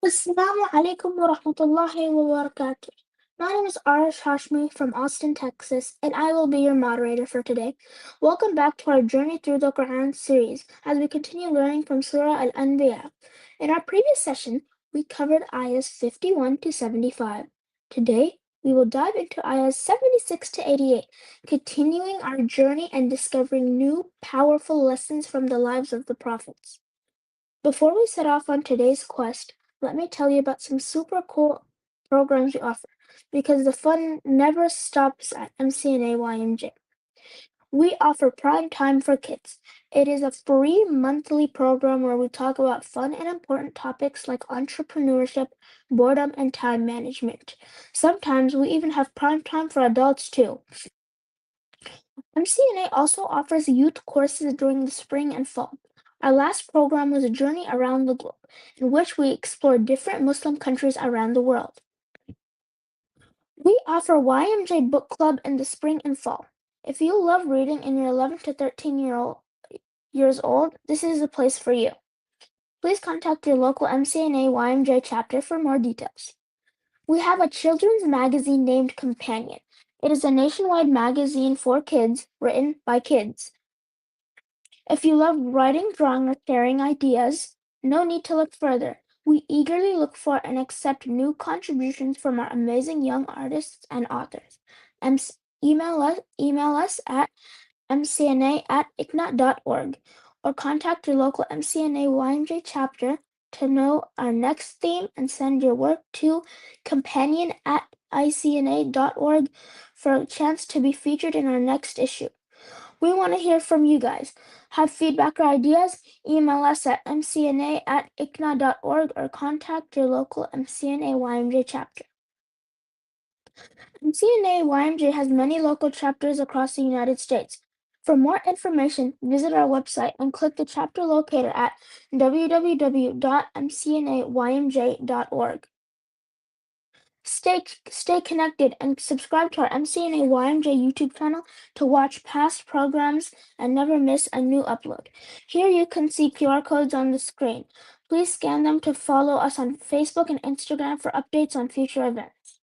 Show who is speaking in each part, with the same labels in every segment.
Speaker 1: Assalamu alaikum wa rahmatullahi wa barakatuh. My name is Arish Hashmi from Austin, Texas, and I will be your moderator for today. Welcome back to our Journey Through the Quran series as we continue learning from Surah Al-Anbiya. In our previous session, we covered ayahs 51 to 75. Today, we will dive into ayahs 76 to 88, continuing our journey and discovering new, powerful lessons from the lives of the prophets. Before we set off on today's quest, let me tell you about some super cool programs we offer, because the fun never stops at MCNA-YMj. We offer Prime Time for Kids. It is a free monthly program where we talk about fun and important topics like entrepreneurship, boredom, and time management. Sometimes we even have prime time for adults too. MCNA also offers youth courses during the spring and fall. Our last program was a journey around the globe, in which we explored different Muslim countries around the world. We offer YMJ Book Club in the spring and fall. If you love reading and you're 11 to 13 years old, this is the place for you. Please contact your local MCNA-YMJ chapter for more details. We have a children's magazine named Companion. It is a nationwide magazine for kids, written by kids. If you love writing, drawing, or sharing ideas, no need to look further. We eagerly look for and accept new contributions from our amazing young artists and authors. Email us at mcna@icnat.org or contact your local MCNA-YMJ chapter to know our next theme and send your work to companion@icna.org for a chance to be featured in our next issue. We want to hear from you guys. Have feedback or ideas? Email us at mcna@icna.org or contact your local MCNA-YMJ chapter. MCNA-YMJ has many local chapters across the United States. For more information, visit our website and click the chapter locator at www.mcnaymj.org. Stay connected and subscribe to our MCNA-YMJ YouTube channel to watch past programs and never miss a new upload. Here you can see QR codes on the screen. Please scan them to follow us on Facebook and Instagram for updates on future events.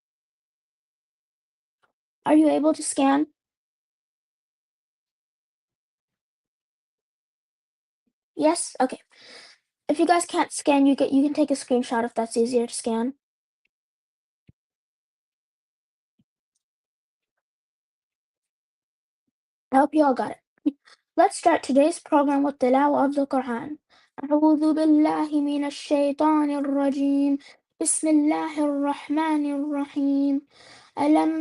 Speaker 1: Are you able to scan? Yes? Okay. If you guys can't scan, you can take a screenshot if that's easier to scan. I hope you all got it. Let's start today's program with tilawah of the Quran. أعوذ بالله من الشيطان الرجيم. بسم الله الرحمن الرحيم. ألم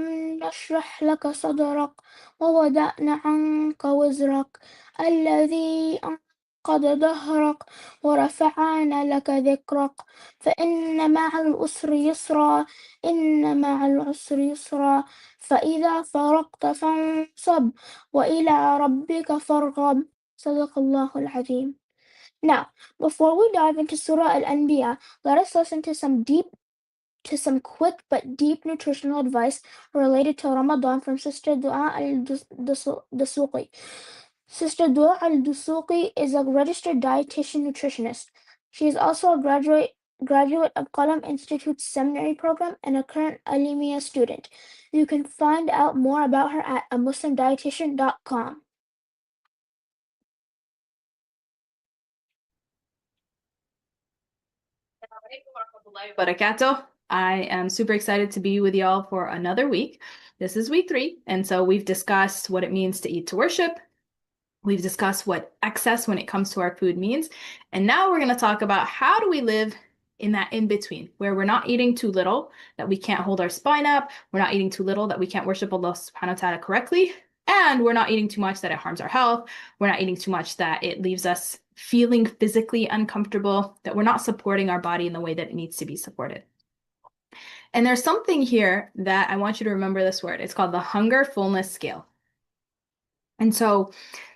Speaker 1: نشرح لك صدرك ووضعنا عنك وزرك الذي أنقض ظهرك ورفعنا لك ذكرك فإن مع العسر يسرا إن مع العسر يسرا فإذا فرغت فانصب وإلى ربك فارغب. صدق الله العظيم. Now, before we dive into Surah Al-Anbiya, let us listen to some quick but deep nutritional advice related to Ramadan from Sister Dua Al-Dusuqi. Sister Dua Al-Dusuqi is a registered dietitian nutritionist. She is also a graduate of Qalam Institute's seminary program and a current Alimiya student. You can find out more about her at amuslimdietitian.com.
Speaker 2: Barakatuh. I am super excited to be with y'all for another week. This is week 3, and so we've discussed what it means to eat to worship. We've discussed what excess when it comes to our food means, and now we're going to talk about how do we live in that in-between, where we're not eating too little that we can't hold our spine up, we're not eating too little that we can't worship Allah subhanahu wa ta'ala correctly, and we're not eating too much that it harms our health, we're not eating too much that it leaves us feeling physically uncomfortable, that we're not supporting our body in the way that it needs to be supported. And there's something here that I want you to remember this word. It's called the hunger fullness scale. And so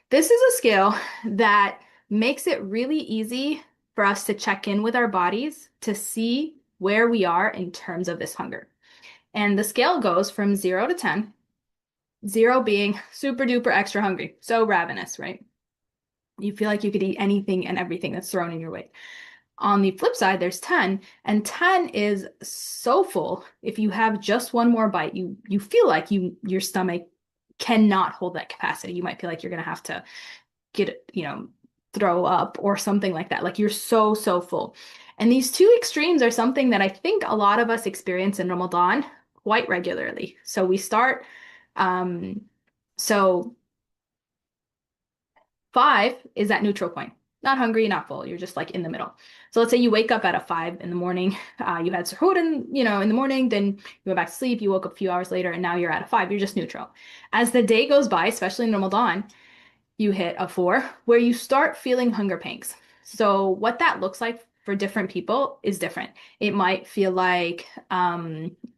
Speaker 2: this is a scale that makes it really easy for us to check in with our bodies to see where we are in terms of this hunger. And the scale goes from 0 to 10, 0 being super duper extra hungry, so ravenous, right? You feel like you could eat anything and everything that's thrown in your way. On the flip side, there's 10, and 10 is so full. If you have just one more bite, you feel like your stomach cannot hold that capacity. You might feel like you're gonna have to throw up or something like that. Like you're so full. And these two extremes are something that I think a lot of us experience in Ramadan quite regularly. So we start, um, so 5 is that neutral point. Not hungry, not full. You're just like in the middle. So let's say you wake up at a 5 in the morning. You had suhoor in the morning, then you went back to sleep. You woke up a few hours later, and now you're at a 5. You're just neutral. As the day goes by, especially in Ramadan, you hit a 4 where you start feeling hunger pangs. So what that looks like for different people is different. It might feel like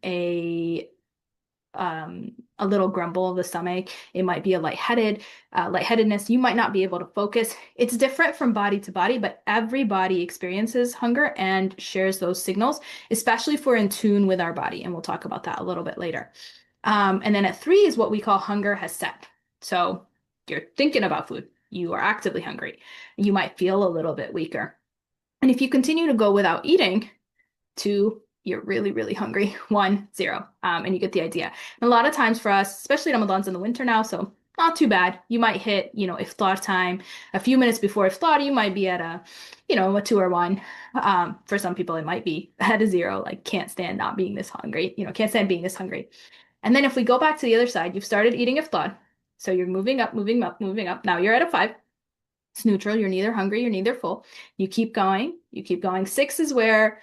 Speaker 2: a a little grumble of the stomach. It might be a lightheadedness. You might not be able to focus. It's different from body to body, but every body experiences hunger and shares those signals, especially if we're in tune with our body. And we'll talk about that a little bit later. And then at 3 is what we call hunger has set. So you're thinking about food. You are actively hungry. You might feel a little bit weaker. And if you continue to go without eating, 2, you're really hungry. 1, 0. And you get the idea. And a lot of times for us, especially Ramadan's in the winter now, so not too bad. You might hit, iftar time. A few minutes before iftar, you might be at a 2 or 1. For some people, it might be at a 0, like can't stand not being this hungry, can't stand being this hungry. And then if we go back to the other side, you've started eating iftar. So you're moving up, moving up, moving up. Now you're at a 5. It's neutral. You're neither hungry, you're neither full. You keep going. You keep going. 6 is where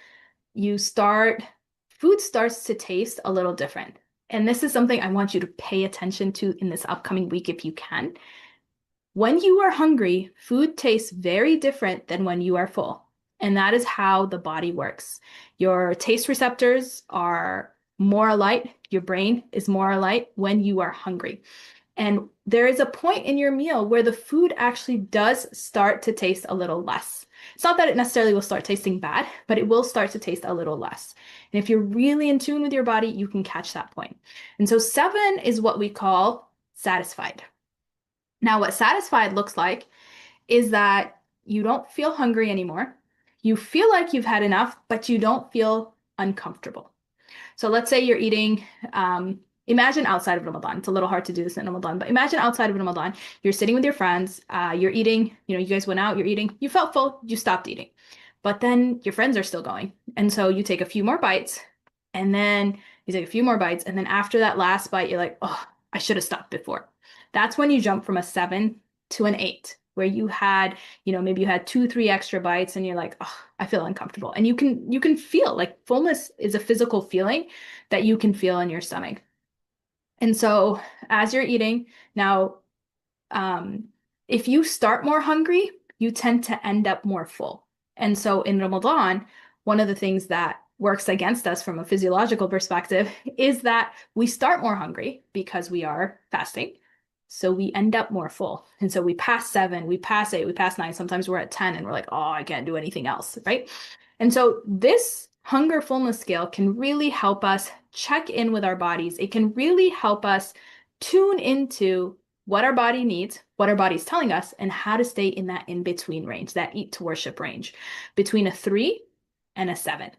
Speaker 2: food starts to taste a little different. And this is something I want you to pay attention to in this upcoming week if you can. When you are hungry, food tastes very different than when you are full. And that is how the body works. Your taste receptors are more alight, your brain is more alight when you are hungry. And there is a point in your meal where the food actually does start to taste a little less. It's not that it necessarily will start tasting bad, but it will start to taste a little less. And if you're really in tune with your body, you can catch that point. And so 7 is what we call satisfied. Now, what satisfied looks like is that you don't feel hungry anymore. You feel like you've had enough, but you don't feel uncomfortable. So let's say you're eating, imagine outside of Ramadan. It's a little hard to do this in Ramadan, but imagine outside of Ramadan, you're sitting with your friends, you're eating, you guys went out, you're eating, you felt full, you stopped eating. But then your friends are still going. And so you take a few more bites, and then you take a few more bites, and then after that last bite, you're like, oh, I should have stopped before. That's when you jump from a 7 to an 8, where you had, maybe you had 2, 3 extra bites, and you're like, oh, I feel uncomfortable. And you can feel like fullness is a physical feeling that you can feel in your stomach. And so as you're eating, now, if you start more hungry, you tend to end up more full. And so in Ramadan, one of the things that works against us from a physiological perspective is that we start more hungry because we are fasting. So we end up more full. And so we pass 7, we pass 8, we pass 9. Sometimes we're at 10 and we're like, oh, I can't do anything else, right? And so this hunger fullness scale can really help us check in with our bodies. It can really help us tune into what our body needs, what our body's telling us, and how to stay in that in-between range, that eat to worship range, between a 3 and a 7.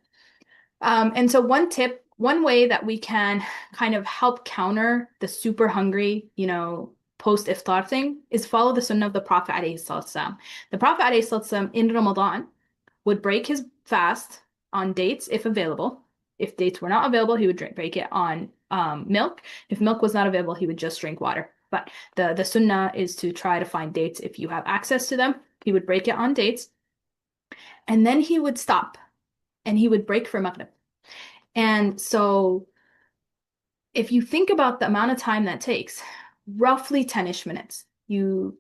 Speaker 2: And so one way that we can kind of help counter the super hungry, post-iftar thing is follow the sunnah of the Prophet ﷺ. The Prophet ﷺ in Ramadan would break his fast on dates if available. If dates were not available, he would break it on milk. If milk was not available, he would just drink water. But the sunnah is to try to find dates if you have access to them. He would break it on dates, and then he would stop, and he would break for Maghrib. And so if you think about the amount of time that takes, roughly 10-ish minutes, you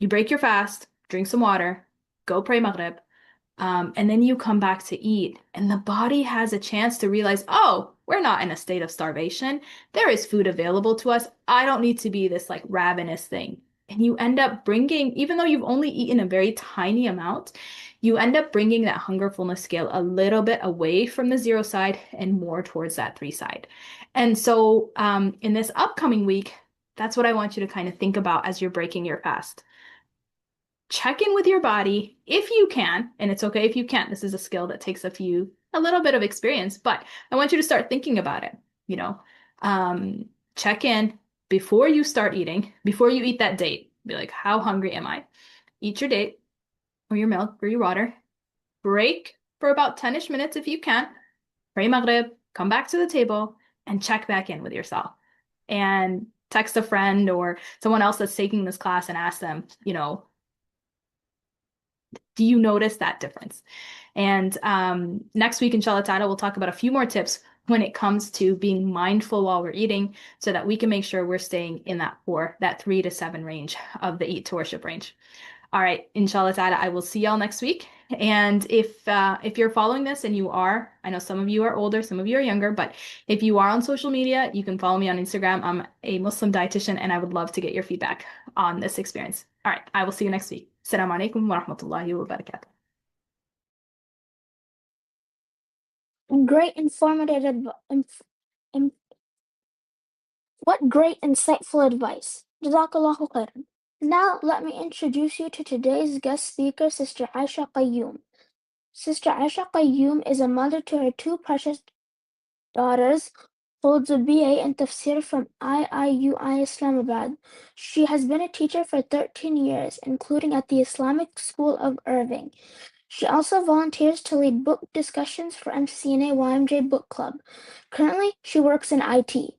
Speaker 2: break your fast, drink some water, go pray Maghrib, and then you come back to eat, and the body has a chance to realize, oh, we're not in a state of starvation. There is food available to us. I don't need to be this like ravenous thing. And you end up bringing, even though you've only eaten a very tiny amount, you end up bringing that hunger fullness scale a little bit away from the 0 side and more towards that 3 side. And so in this upcoming week, that's what I want you to kind of think about as you're breaking your fast. check in with your body if you can, and it's okay if you can't. This is a skill that takes a little bit of experience, but I want you to start thinking about it, you know. Um, Check in before you start eating, before you eat that date. Be like, how hungry am I? Eat your date or your milk or your water. Break for about 10-ish minutes if you can. Pray Maghrib, come back to the table and check back in with yourself. And text a friend or someone else that's taking this class and ask them, do you notice that difference? And next week, inshallah ta'ala, we'll talk about a few more tips when it comes to being mindful while we're eating so that we can make sure we're staying in that 3 to 7 range of the eat to worship range. All right, inshallah ta'ala, I will see y'all next week. And if you're following this and you are, I know some of you are older, some of you are younger, but if you are on social media, you can follow me on Instagram. I'm a Muslim dietitian and I would love to get your feedback on this experience. All right, I will see you next week. Assalamu alaikum wa rahmatullahi wa barakatuh.
Speaker 1: Great what great insightful advice. Jazakallahu khairan. Now let me introduce you to today's guest speaker, Sister Aisha Qayyum. Sister Aisha Qayyum is a mother to her two precious daughters, holds a BA in Tafsir from IIUI Islamabad. She has been a teacher for 13 years, including at the Islamic School of Irving. She also volunteers to lead book discussions for MCNA-YMj Book Club. Currently, she works in IT.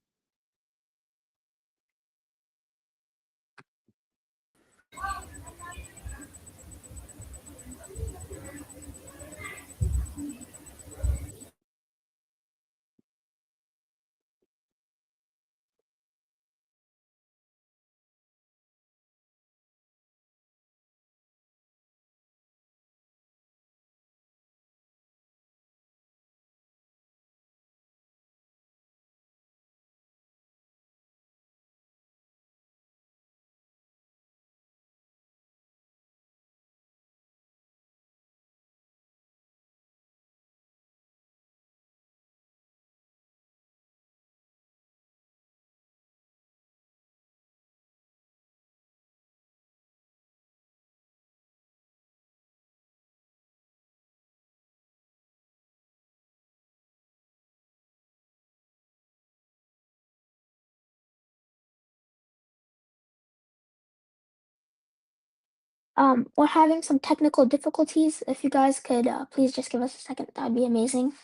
Speaker 1: We're having some technical difficulties. If you guys could please just give us a second, that'd be amazing.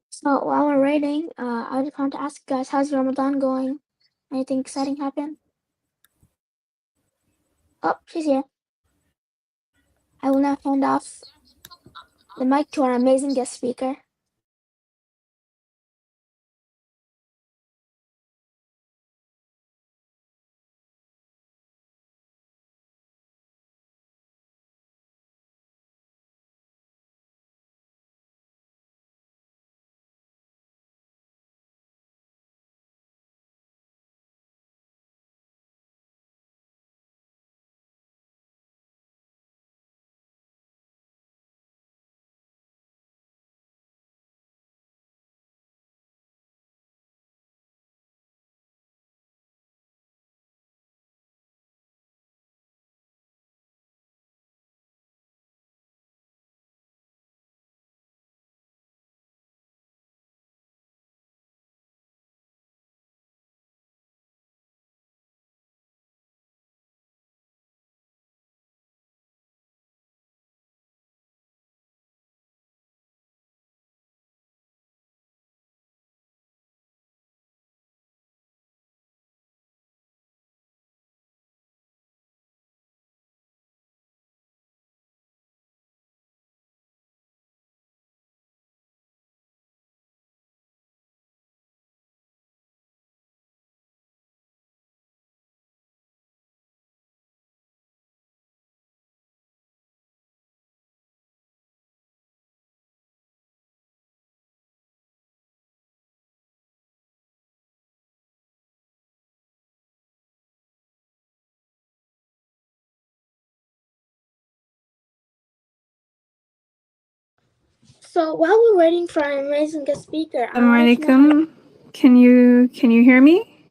Speaker 1: So while we're waiting, I just wanted to ask you guys, how's your Ramadan going? Anything exciting happen? Oh, she's here. I will now hand off the mic to our amazing guest speaker. So while we're waiting for our amazing guest speaker, I wanted to know
Speaker 2: Assalamualaikum. Can you hear me?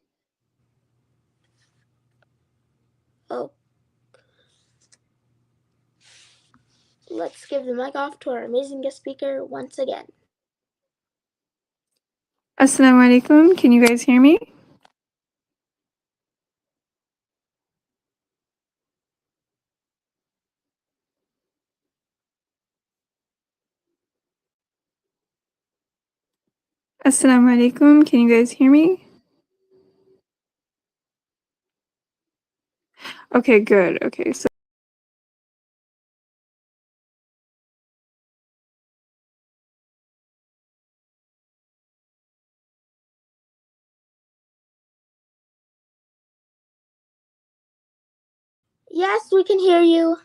Speaker 1: oh, let's give the mic off to our amazing guest speaker once again.
Speaker 2: Assalamualaikum. Can you guys hear me? Assalamualaikum. Can you guys hear me? Okay, good. Okay, so
Speaker 1: Yes, we can hear you.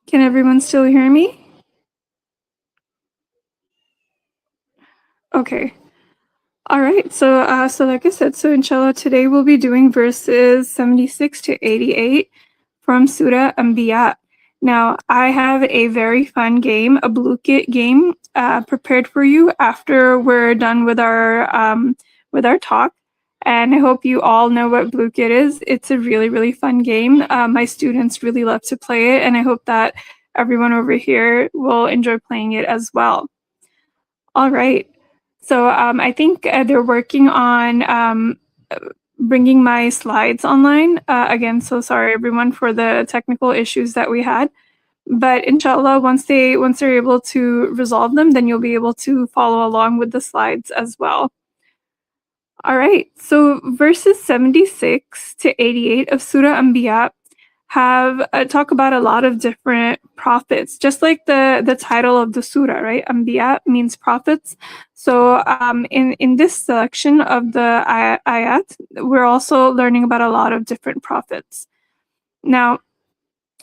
Speaker 2: can everyone still hear me? Okay. All right. So like I said, so inshallah today we'll be doing verses 76 to 88 from Surah Al-Anbiya. Now, I have a very fun game, a blue kit game, prepared for you after we're done with our talk. And I hope you all know what blue kit is. It's a really, really fun game. My students really love to play it, and I hope that everyone over here will enjoy playing it as well. All right. So I think they're working on bringing my slides online. Again, so sorry everyone for the technical issues that we had. But inshallah, once they're able to resolve them, then you'll be able to follow along with the slides as well. All right. So verses 76 to 88 of Surah Anbiya have talk about a lot of different prophets, just like the title of the surah, right? Anbiya means prophets. So in this selection of the ayat, we're also learning about a lot of different prophets. Now,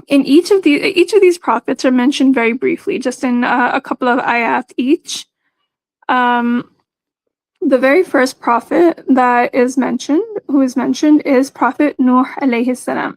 Speaker 2: in each of these prophets are mentioned very briefly, just in a couple of ayat each. The very first prophet that is mentioned, is Prophet Nuh alayhi salam.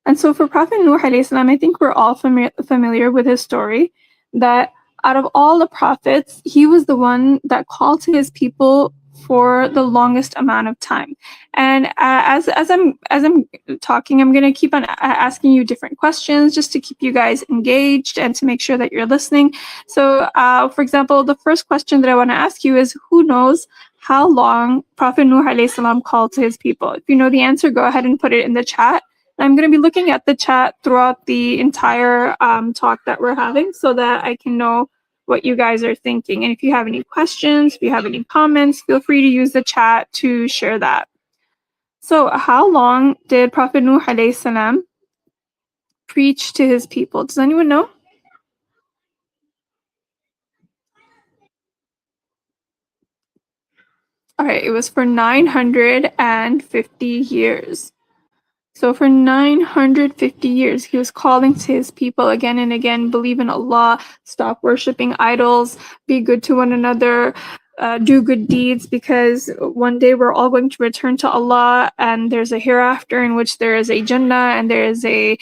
Speaker 2: And so for Prophet Nuh alayhi salam, I think we're all familiar with his story, that out of all the prophets, he was the one that called to his people for the longest amount of time. And as I'm talking, I'm going to keep on asking you different questions just to keep you guys engaged and to make sure that you're listening. So, for example, the first question that I want to ask you is, who knows how long Prophet Nuh alayhi salam called to his people? If you know the answer, go ahead and put it in the chat. I'm going to be looking at the chat throughout the entire talk that we're having so that I can know what you guys are thinking. And if you have any questions, if you have any comments, feel free to use the chat to share that. So how long did Prophet Nuh alayhi salam preach to his people? Does anyone know? All right, it was for 950 years. So for 950 years, he was calling to his people again and again, believe in Allah, stop worshiping idols, be good to one another, do good deeds, because one day we're all going to return to Allah, and there's a hereafter in which there is a Jannah and there is a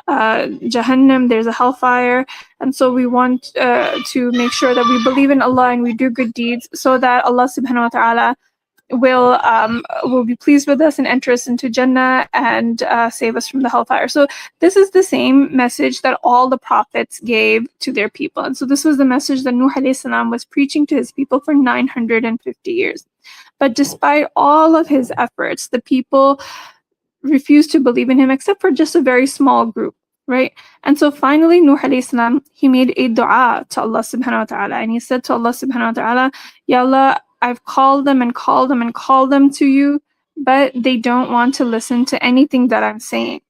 Speaker 2: Jahannam, there's a hellfire. And so we want to make sure that we believe in Allah and we do good deeds so that Allah subhanahu wa ta'ala will be pleased with us and enter us into Jannah and save us from the hellfire. So this is the same message that all the prophets gave to their people. And so this was the message that Nuh alayhi salam was preaching to his people for 950 years. But despite all of his efforts, the people refused to believe in him except for just a very small group, right? And so finally, Nuh alayhi salam, he made a dua to Allah subhanahu wa ta'ala. And he said to Allah subhanahu wa ta'ala, Ya Allah, I've called them and called them and called them to you, but they don't want to listen to anything that I'm saying.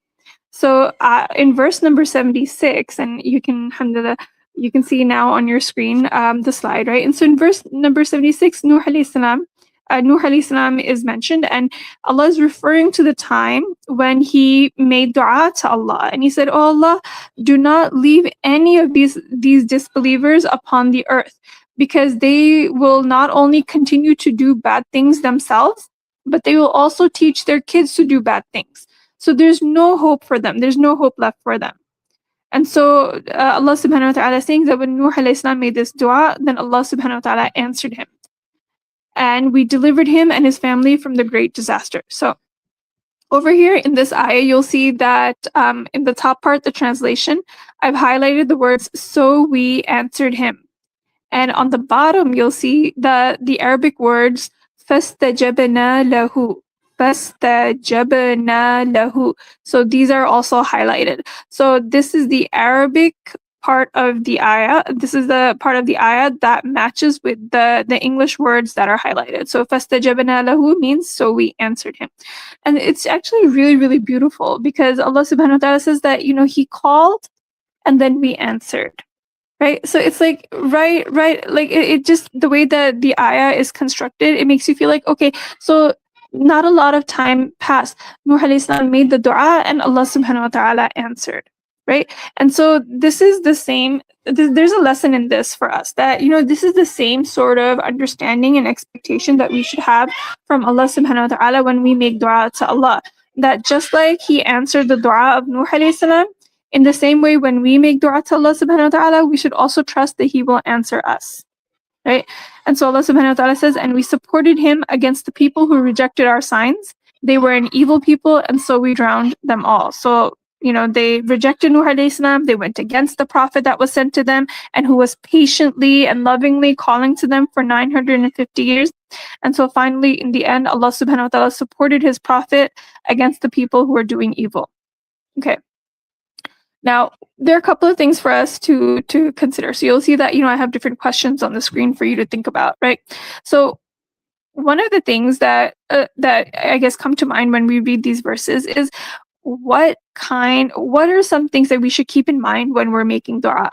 Speaker 2: So in verse number 76, and you can, alhamdulillah,
Speaker 3: you can see now on your screen the slide, right? And so in verse number 76, Nuh alayhi salam, Nuh alayhi salam is mentioned, and Allah is referring to the time when he made dua to Allah, and he said, "Oh Allah, do not leave any of these disbelievers upon the earth, because they will not only continue to do bad things themselves, but they will also teach their kids to do bad things. So there's no hope for them. There's no hope left for them." And so Allah subhanahu wa ta'ala is saying that when Nuh alayhi salam made this dua, then Allah subhanahu wa ta'ala answered him. And we delivered him and his family from the great disaster. So over here in this ayah, you'll see that in the top part, the translation, I've highlighted the words, "so we answered him." And on the bottom, you'll see the Arabic words, فَاسْتَجَبْنَا لَهُ. فَاسْتَجَبْنَا لَهُ. So these are also highlighted. So this is the Arabic part of the ayah. This is the part of the ayah that matches with the English words that are highlighted. So فَاسْتَجَبْنَا لَهُ means, so we answered him. And it's actually really, really beautiful, because Allah subhanahu wa ta'ala says that, he called and then we answered. Right. So it's like, right. Like it just, the way that the ayah is constructed, it makes you feel like, okay, so not a lot of time passed. Nuh alayhi salam made the dua and Allah subhanahu wa ta'ala answered. Right. And so this is the same, there's a lesson in this for us, that, this is the same sort of understanding and expectation that we should have from Allah subhanahu wa ta'ala when we make dua to Allah. That just like he answered the dua of Nuh alayhi salam, in the same way, when we make dua to Allah subhanahu wa ta'ala, we should also trust that he will answer us, right? And so Allah subhanahu wa ta'ala says, "And we supported him against the people who rejected our signs. They were an evil people, and so we drowned them all." So, they rejected Nuh alayhi salam, they went against the prophet that was sent to them, and who was patiently and lovingly calling to them for 950 years. And so finally, in the end, Allah subhanahu wa ta'ala supported his prophet against the people who were doing evil. Okay. Now, there are a couple of things for us to consider. So you'll see that, I have different questions on the screen for you to think about, right? So one of the things that I guess come to mind when we read these verses is, what are some things that we should keep in mind when we're making dua,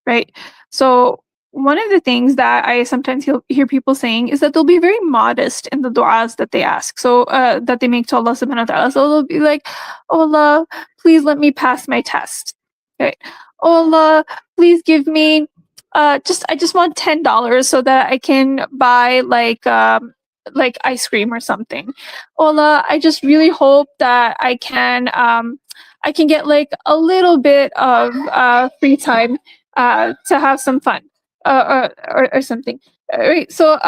Speaker 3: right? So one of the things that I sometimes hear people saying is that they'll be very modest in the du'as that they ask, so that they make to Allah subhanahu wa ta'ala. So they'll be like, "Oh Allah, please let me pass my test." Right? "Oh Allah, please give me I just want $10 so that I can buy like ice cream or something. "Oh Allah, I just really hope that I can get like a little bit of free time to have some fun." Or something. Right. So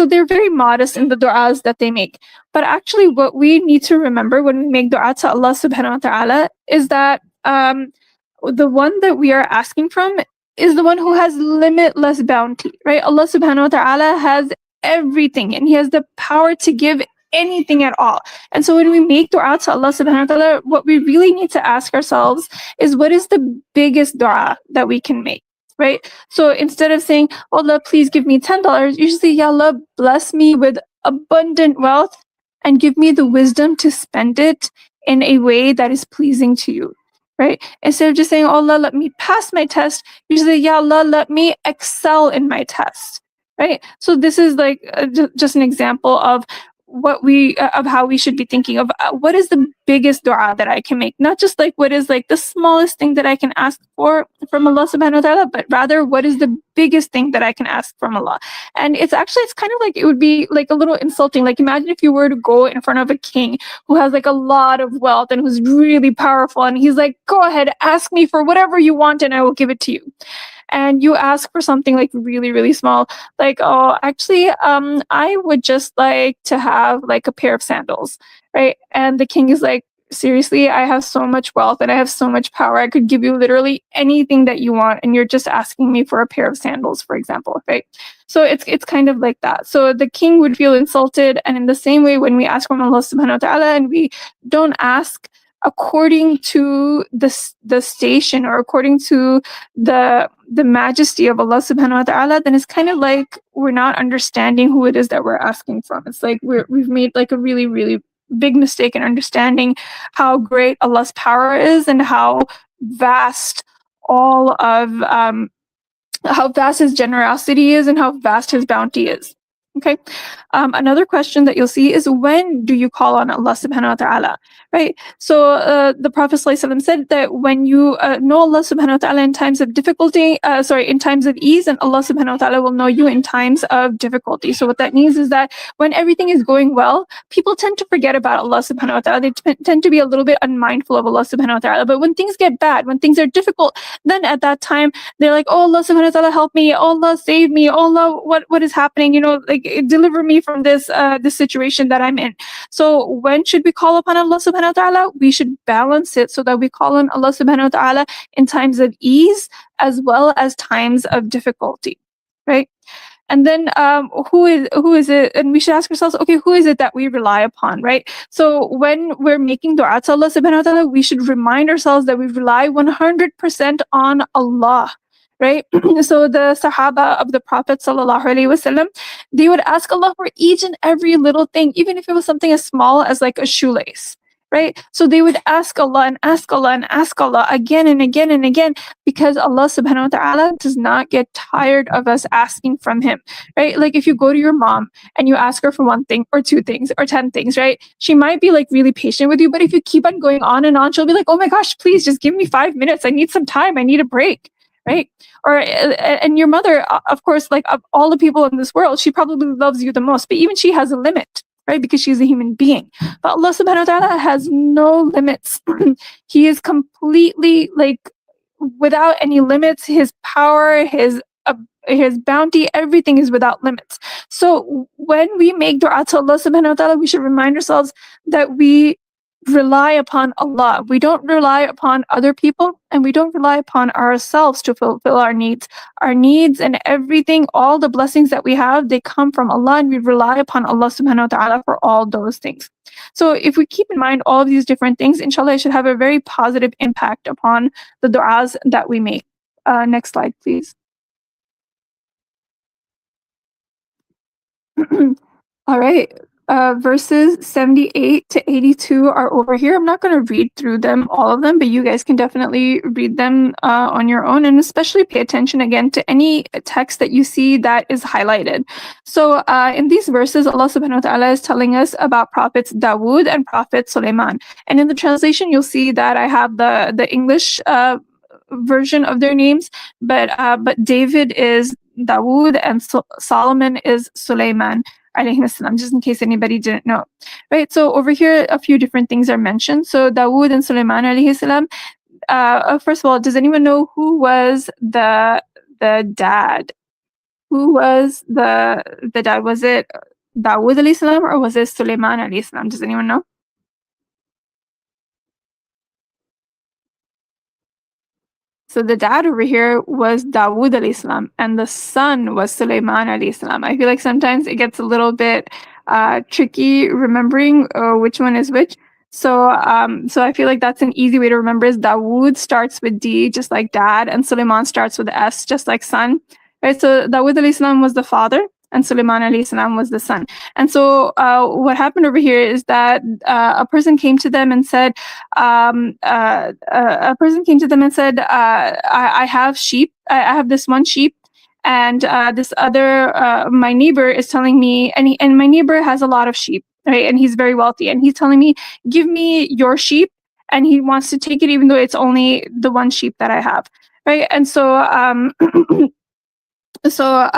Speaker 3: they're very modest in the du'as that they make. But actually, what we need to remember when we make du'a to Allah subhanahu wa ta'ala is that the one that we are asking from is the one who has limitless bounty, right? Allah subhanahu wa ta'ala has everything, and he has the power to give anything at all. And so when we make dua to Allah subhanahu wa ta'ala, what we really need to ask ourselves is, what is the biggest dua that we can make? Right? So instead of saying, "Oh Allah, please give me $10, you should say, "Ya Allah, bless me with abundant wealth and give me the wisdom to spend it in a way that is pleasing to you." Right? Instead of just saying, "Oh Allah, let me pass my test," you should say, "Ya Allah, let me excel in my test." Right? So this is like just an example of of how we should be thinking of what is the biggest dua that I can make, not just like what is like the smallest thing that I can ask for from Allah subhanahu wa ta'ala, but rather what is the biggest thing that I can ask from Allah. And it's kind of like, it would be like a little insulting. Like, imagine if you were to go in front of a king who has like a lot of wealth and who's really powerful, and he's like, "Go ahead, ask me for whatever you want and I will give it to you." And you ask for something like really, really small, like, "Oh, actually, I would just like to have like a pair of sandals," right? And the king is like, "Seriously, I have so much wealth and I have so much power. I could give you literally anything that you want, and you're just asking me for a pair of sandals," for example, right? So it's kind of like that. So the king would feel insulted, and in the same way, when we ask from Allah subhanahu wa ta'ala and we don't ask according to the station or according to the majesty of Allah subhanahu wa ta'ala, then it's kind of like we're not understanding who it is that we're asking from. It's like we've made like a really, really big mistake in understanding how great Allah's power is and how vast all of how vast his generosity is and how vast his bounty is. Okay. Another question that you'll see is, when do you call on Allah subhanahu wa ta'ala? Right. So the Prophet ﷺ said that when you know Allah subhanahu wa ta'ala in times of difficulty, in times of ease, and Allah subhanahu wa ta'ala will know you in times of difficulty. So what that means is that when everything is going well, people tend to forget about Allah subhanahu wa ta'ala. They tend to be a little bit unmindful of Allah subhanahu wa ta'ala. But when things get bad, when things are difficult, then at that time they're like, oh, Allah subhanahu wa ta'ala, help me. Oh, Allah, save me. Oh, Allah, what is happening? Like, deliver me from this situation that I'm in. So when should we call upon Allah subhanahu wa ta'ala? We should balance it so that we call on Allah subhanahu wa ta'ala in times of ease as well as times of difficulty, right? And then who is it? And we should ask ourselves, okay, who is it that we rely upon, right? So when we're making dua to Allah subhanahu wa ta'ala, we should remind ourselves that we rely 100% on Allah, right? So the Sahaba of the Prophet sallallahu alaihi wasallam, they would ask Allah for each and every little thing, even if it was something as small as like a shoelace, right? So they would ask Allah and ask Allah and ask Allah again and again and again, because Allah subhanahu wa ta'ala does not get tired of us asking from him, right? Like if you go to your mom and you ask her for one thing or two things or 10 things, right? She might be like really patient with you, but if you keep on going on and on, she'll be like, oh my gosh, please just give me 5 minutes. I need some time. I need a break, right? Or and your mother, of course, like of all the people in this world, she probably loves you the most, but even she has a limit, right? Because she's a human being. But Allah subhanahu wa ta'ala has no limits. He is completely like without any limits. His power, his bounty, everything is without limits. So when we make dua to Allah subhanahu wa ta'ala, we should remind ourselves that we rely upon Allah. We don't rely upon other people, and we don't rely upon ourselves to fulfill our needs. Our needs and everything, all the blessings that we have, they come from Allah, and we rely upon Allah subhanahu wa ta'ala for all those things. So if we keep in mind all of these different things, inshallah, it should have a very positive impact upon the du'as that we make. Next slide, please. All right. Verses 78 to 82 are over here. I'm not going to read through them, all of them, but you guys can definitely read them on your own, and especially pay attention again to any text that you see that is highlighted. So in these verses, Allah subhanahu wa ta'ala is telling us about prophets Dawood and prophet Sulaiman. And in the translation, you'll see that I have the English version of their names, but David is Dawood and Solomon is Sulaiman alayhi salam, just in case anybody didn't know, right? So over here, a few different things are mentioned. So Dawood and Sulaiman alayhi salam. First of all, does anyone know who was the dad? Who was the dad? Was it Dawood alayhi salam or was it Sulaiman alayhi salam? Does anyone know? So the dad over here was Dawood alayhi salam, and the son was Sulaiman alayhi salam. I feel like sometimes it gets a little bit tricky remembering which one is which. So I feel like that's an easy way to remember is Dawood starts with D, just like dad, and Sulaiman starts with S, just like son. Right? So Dawood alayhi salam was the father, and Sulaiman alayhi salam was the son. And so what happened over here is that a person came to them and said, I have sheep. I have this one sheep, and this other, my neighbor is telling me, and my neighbor has a lot of sheep, right? And he's very wealthy, and he's telling me, give me your sheep, and he wants to take it even though it's only the one sheep that I have, right? And so so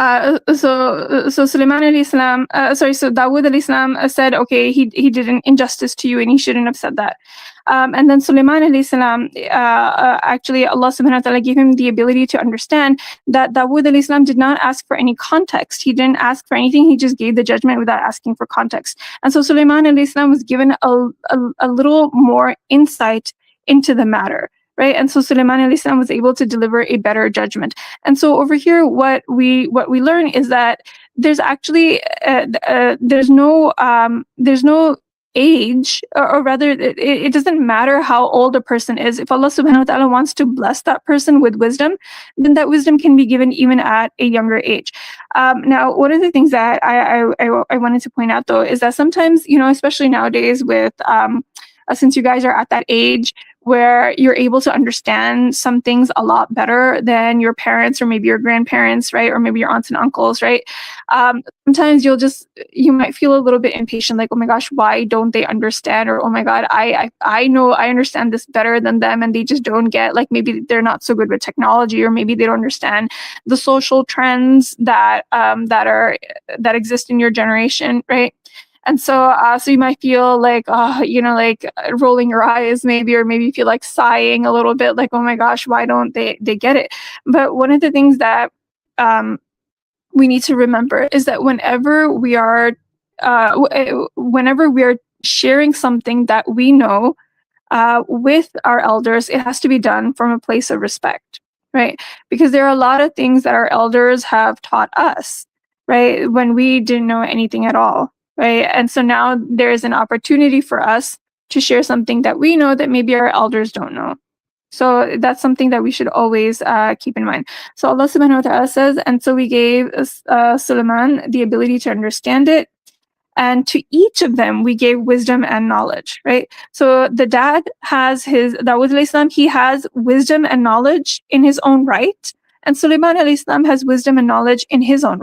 Speaker 3: Sulaiman alayhi salam, so Dawood alayhi salam said, okay, he did an injustice to you and he shouldn't have said that. And then Sulaiman alayhi salam, actually Allah subhanahu wa ta'ala gave him the ability to understand that Dawood alayhi salam did not ask for any context. He didn't ask for anything. He just gave the judgment without asking for context. And so Sulaiman alayhi salam was given a little more insight into the matter. Right, and so Sulaiman alayhi salam was able to deliver a better judgment. And so over here, what we learn is that there's actually there's no age, or rather, it doesn't matter how old a person is. If Allah subhanahu wa ta'ala wants to bless that person with wisdom, then that wisdom can be given even at a younger age. Now, one of the things that I wanted to point out though is that sometimes, especially nowadays with since you guys are at that age where you're able to understand some things a lot better than your parents or maybe your grandparents, right? Or maybe your aunts and uncles, right? Sometimes you might feel a little bit impatient, like, oh my gosh, why don't they understand? Or, oh my God, I know I understand this better than them and they just don't get, like, maybe they're not so good with technology, or maybe they don't understand the social trends that exist in your generation, right? And so, so you might feel like, like rolling your eyes maybe, or maybe feel like sighing a little bit, like, oh my gosh, why don't they get it? But one of the things that we need to remember is that whenever we are sharing something that we know with our elders, it has to be done from a place of respect, right? Because there are a lot of things that our elders have taught us, right, when we didn't know anything at all, right? And so now there is an opportunity for us to share something that we know that maybe our elders don't know. So that's something that we should always keep in mind. So Allah subhanahu wa ta'ala says, and so we gave Sulaiman the ability to understand it, and to each of them we gave wisdom and knowledge, right? So the dad has Dawud alayhi salam, he has wisdom and knowledge in his own right, and Sulaiman alayhi salam has wisdom and knowledge in his own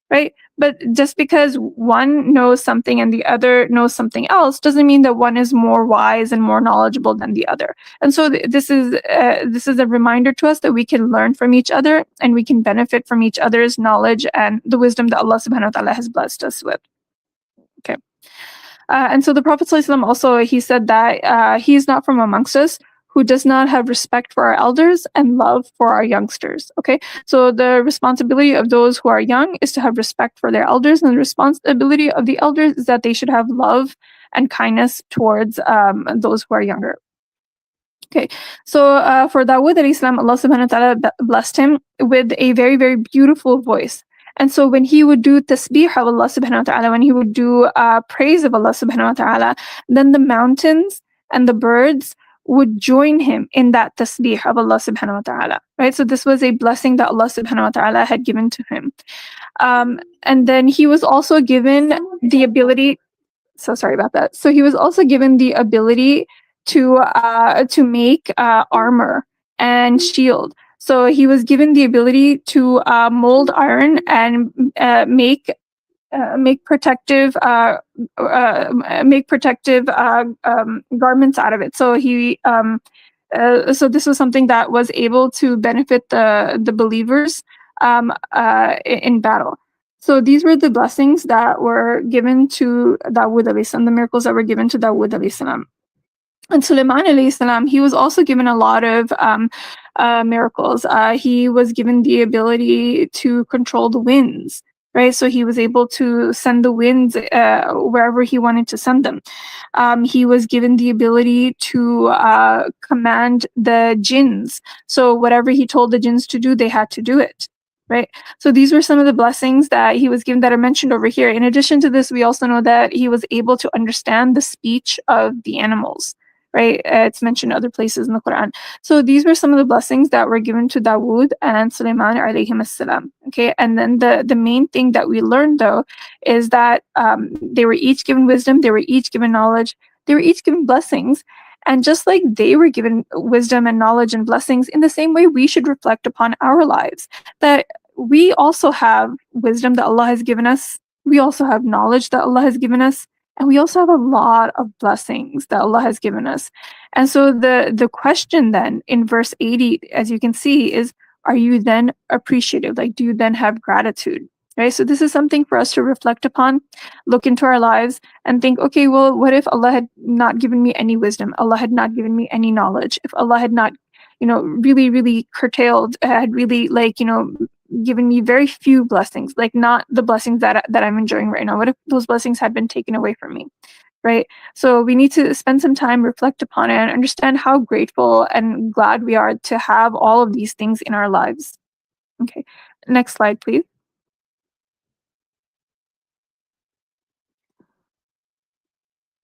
Speaker 3: right? But just because one knows something and the other knows something else doesn't mean that one is more wise and more knowledgeable than the other. And so this is a reminder to us that we can learn from each other and we can benefit from each other's knowledge and the wisdom that Allah subhanahu wa ta'ala has blessed us with. Okay. And so the Prophet ﷺ also, he said that he is not from amongst us who does not have respect for our elders and love for our youngsters. Okay, so the responsibility of those who are young is to have respect for their elders, and the responsibility of the elders is that they should have love and kindness towards those who are younger. Okay, so for Dawood alayhi salam, Allah subhanahu wa ta'ala blessed him with a very, very beautiful voice. And so when he would do tasbih of Allah subhanahu wa ta'ala, when he would do praise of Allah subhanahu wa ta'ala, then the mountains and the birds would join him in that tasbih of Allah subhanahu wa ta'ala, right? So this was a blessing that Allah subhanahu wa ta'ala had given to him. And then he was also given the ability, so sorry about that. So he was also given the ability to make armor and shield. So he was given the ability to mold iron and make protective garments out of it. So so this was something that was able to benefit the believers in battle. So these were the blessings that were given to Dawood alayhi salam, the miracles that were given to Dawood alayhi salam. And Sulaiman alayhi salam, he was also given a lot of miracles. He was given the ability to control the winds, right? So he was able to send the winds wherever he wanted to send them. He was given the ability to command the jinns. So whatever he told the jinns to do, they had to do it. Right. So these were some of the blessings that he was given that are mentioned over here. In addition to this, we also know that he was able to understand the speech of the animals. Right. It's mentioned other places in the Quran. So these were some of the blessings that were given to Dawood and Sulaiman alayhim as-salam. Okay. And then the main thing that we learned, though, is that they were each given wisdom, they were each given knowledge, they were each given blessings. And just like they were given wisdom and knowledge and blessings, in the same way, we should reflect upon our lives, that we also have wisdom that Allah has given us. We also have knowledge that Allah has given us. And we also have a lot of blessings that Allah has given us. And so the question then in verse 80, as you can see, is, are you then appreciative? Like, do you then have gratitude? Right? So this is something for us to reflect upon, look into our lives and think, okay, well, what if Allah had not given me any wisdom? Allah had not given me any knowledge. If Allah had not, really, really curtailed, had really given me very few blessings, like not the blessings that I'm enjoying right now. What if those blessings had been taken away from me? Right? So we need to spend some time, reflect upon it, and understand how grateful and glad we are to have all of these things in our lives. Okay, next slide, please.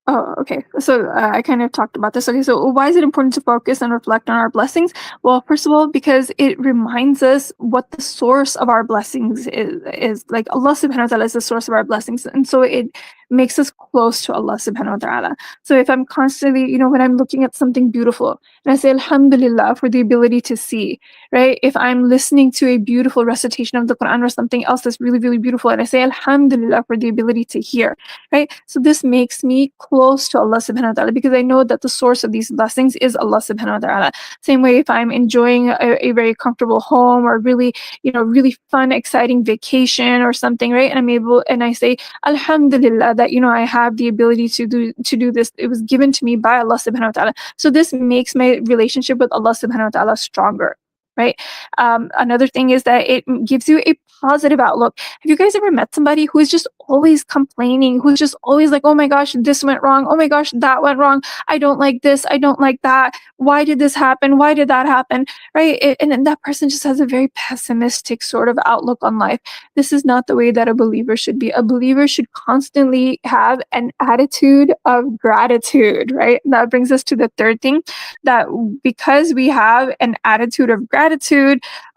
Speaker 3: Oh, okay. So I kind of talked about this. Okay, so why is it important to focus and reflect on our blessings? Well, first of all, because it reminds us what the source of our blessings is. Like Allah subhanahu wa ta'ala is the source of our blessings. And so it makes us close to Allah subhanahu wa ta'ala. So if I'm constantly, when I'm looking at something beautiful and I say Alhamdulillah for the ability to see, right? If I'm listening to a beautiful recitation of the Quran or something else that's really, really beautiful, and I say Alhamdulillah for the ability to hear, right? So this makes me close to Allah subhanahu wa ta'ala because I know that the source of these blessings is Allah subhanahu wa ta'ala. Same way if I'm enjoying a very comfortable home or really, really fun, exciting vacation or something, right? And I say Alhamdulillah that, I have the ability to do this. It was given to me by Allah subhanahu wa ta'ala. So this makes my relationship with Allah subhanahu wa ta'ala stronger. Right. Another thing is that it gives you a positive outlook. Have you guys ever met somebody who is just always complaining, who's just always like, oh my gosh, this went wrong. Oh my gosh, that went wrong. I don't like this. I don't like that. Why did this happen? Why did that happen? Right. And that person just has a very pessimistic sort of outlook on life. This is not the way that a believer should be. A believer should constantly have an attitude of gratitude. Right. And that brings us to the third thing, that because we have an attitude of gratitude,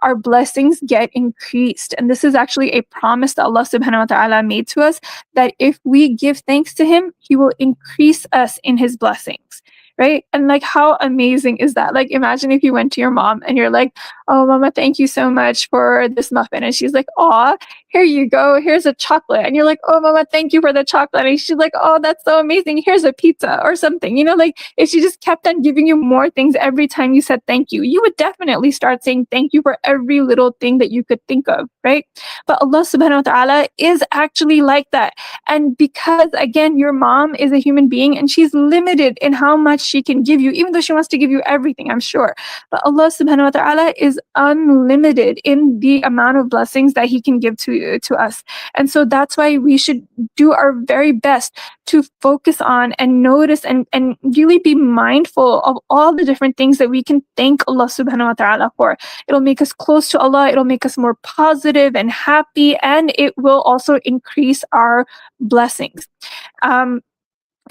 Speaker 3: our blessings get increased. And this is actually a promise that Allah subhanahu wa ta'ala made to us, that if we give thanks to Him, He will increase us in His blessings. Right? And like, how amazing is that? Like, imagine if you went to your mom and you're like, oh, Mama, thank you so much for this muffin. And she's like, aw, here you go. Here's a chocolate. And you're like, oh, Mama, thank you for the chocolate. And she's like, oh, that's so amazing. Here's a pizza or something. Like if she just kept on giving you more things every time you said thank you, you would definitely start saying thank you for every little thing that you could think of, right? But Allah subhanahu wa ta'ala is actually like that. And because, again, your mom is a human being and she's limited in how much she can give you, even though she wants to give you everything, I'm sure. But Allah subhanahu wa ta'ala is unlimited in the amount of blessings that He can give to us. And so that's why we should do our very best to focus on and notice and really be mindful of all the different things that we can thank Allah subhanahu wa ta'ala for. It'll make us close to Allah, it'll make us more positive and happy, and it will also increase our blessings.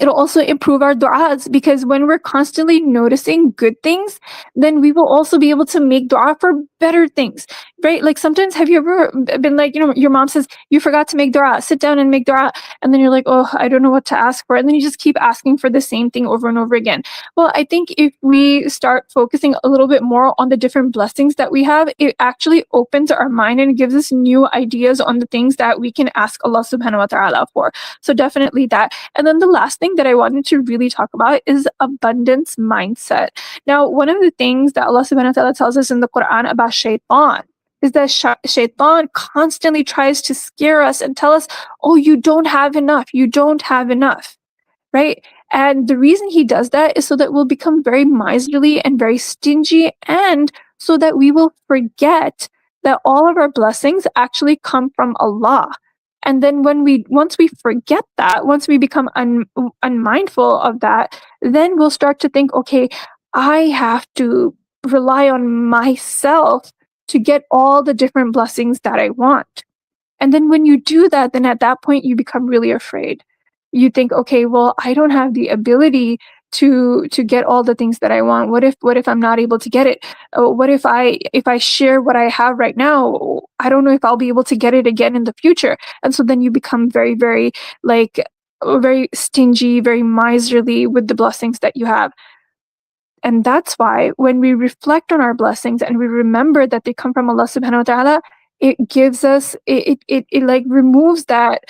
Speaker 3: It'll also improve our du'as, because when we're constantly noticing good things, then we will also be able to make du'a for better things, right? Like sometimes, have you ever been like, your mom says, you forgot to make du'a, sit down and make du'a. And then you're like, oh, I don't know what to ask for. And then you just keep asking for the same thing over and over again. Well, I think if we start focusing a little bit more on the different blessings that we have, it actually opens our mind and gives us new ideas on the things that we can ask Allah subhanahu wa ta'ala for. So definitely that. And then the last thing that I wanted to really talk about is abundance mindset. Now, one of the things that Allah subhanahu wa ta'ala tells us in the Quran about shaitan is that shaitan constantly tries to scare us and tell us, oh, you don't have enough, right? And the reason he does that is so that we'll become very miserly and very stingy, and so that we will forget that all of our blessings actually come from Allah. And then once we forget that, once we become unmindful of that, then we'll start to think, okay, I have to rely on myself to get all the different blessings that I want. And then when you do that, then at that point you become really afraid. You think, okay, well, I don't have the ability to get all the things that I want. What if I'm not able to get it? What if I share what I have right now? I don't know if I'll be able to get it again in the future. And so then you become very, very very stingy, very miserly with the blessings that you have. And that's why when we reflect on our blessings and we remember that they come from Allah subhanahu wa ta'ala, it gives us, it like removes that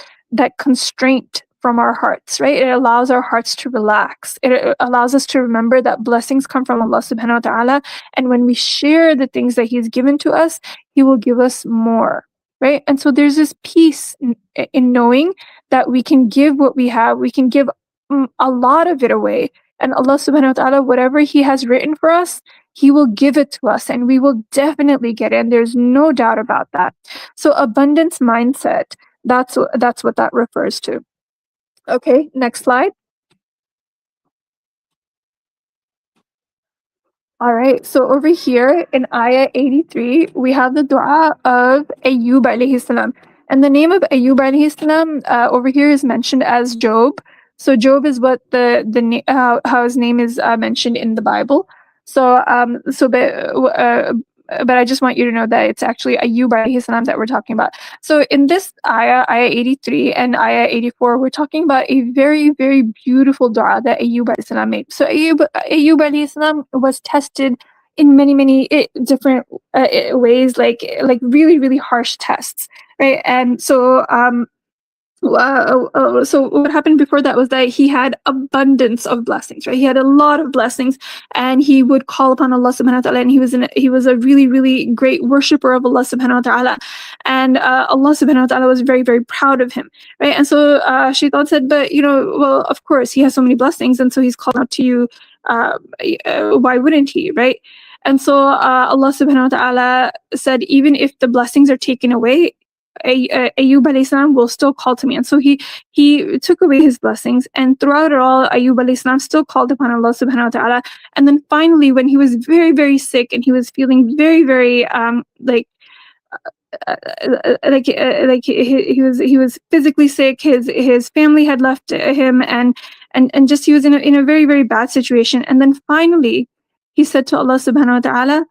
Speaker 3: constraint from our hearts, right? It allows our hearts to relax. It allows us to remember that blessings come from Allah subhanahu wa ta'ala. And when we share the things that He's given to us, He will give us more, right? And so there's this peace in knowing that we can give what we have. We can give a lot of it away. And Allah subhanahu wa ta'ala, whatever He has written for us, He will give it to us, and we will definitely get it. And there's no doubt about that. So abundance mindset, that's what that refers to. Okay, next slide. All right, so over here in ayah 83, we have the dua of Ayyub alayhi salam. And the name of Ayyub alayhi salam over here is mentioned as Job. So Job is what how his name is mentioned in the Bible. So but I just want you to know that it's actually Ayyub alayhi salam that we're talking about. So in this ayah 83 and ayah 84, we're talking about a very, very beautiful dua that Ayyub alayhi salam made. So Ayyub alayhi salam was tested in many different ways, like really, really harsh tests, right? And so so what happened before that was that he had abundance of blessings, right? He had a lot of blessings, and he would call upon Allah subhanahu wa ta'ala, and he was a really, really great worshipper of Allah subhanahu wa ta'ala, and Allah subhanahu wa ta'ala was very, very proud of him, right? And so Shaitan said, but well, of course he has so many blessings, and so he's called out to you, why wouldn't he, right? And so Allah subhanahu wa ta'ala said, even if the blessings are taken away, Ayyub alayhi salam will still call to me. And so he took away his blessings, and throughout it all, Ayyub alayhi salam still called upon Allah subhanahu wa ta'ala. And then finally, when he was very, very sick and he was feeling very, very he was physically sick, his family had left him, and just he was in a very, very bad situation. And then finally he said to Allah subhanahu wa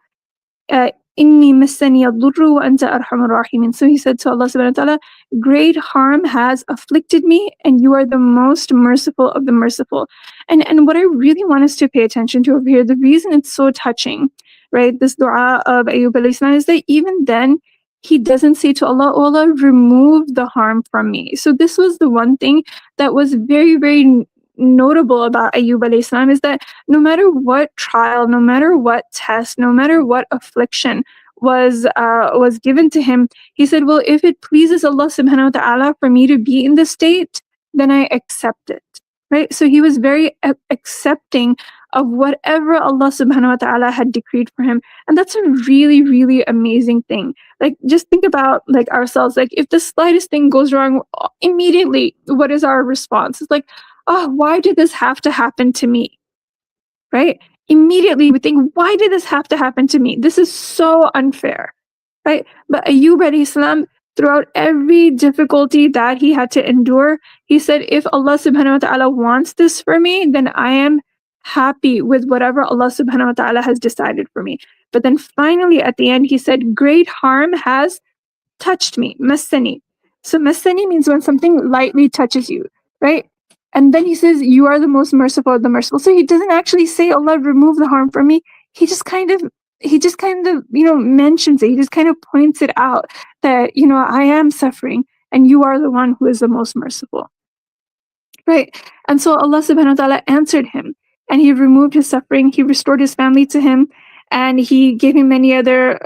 Speaker 3: ta'ala, Inni massani ad-durru wa anta arhamur rahimin. So he said to Allah subhanahu wa ta'ala, great harm has afflicted me, and you are the most merciful of the merciful. And what I really want us to pay attention to over here, the reason it's so touching, right, this dua of Ayyub alayhi salam, is that even then he doesn't say to Allah, oh Allah, remove the harm from me. So this was the one thing that was very, very notable about Ayyub alayhi salam, is that no matter what trial, no matter what test, no matter what affliction was given to him, he said, well, if it pleases Allah subhanahu wa ta'ala for me to be in this state, then I accept it, right? So he was very accepting of whatever Allah subhanahu wa ta'ala had decreed for him. And that's a really, really amazing thing. Like, just think about like ourselves, like if the slightest thing goes wrong, immediately what is our response? It's like, oh, why did this have to happen to me? Right? Immediately we think, why did this have to happen to me? This is so unfair, right? But Ayyub alayhi salam, throughout every difficulty that he had to endure, he said, if Allah subhanahu wa ta'ala wants this for me, then I am happy with whatever Allah subhanahu wa ta'ala has decided for me. But then finally at the end, he said, great harm has touched me, massani. So massani means when something lightly touches you, right? And then he says, you are the most merciful of the merciful. So he doesn't actually say, Allah, remove the harm from me. He just kind of, mentions it. He just kind of points it out that, I am suffering and you are the one who is the most merciful. Right? And so Allah subhanahu wa ta'ala answered him, and he removed his suffering. He restored his family to him, and he gave him many other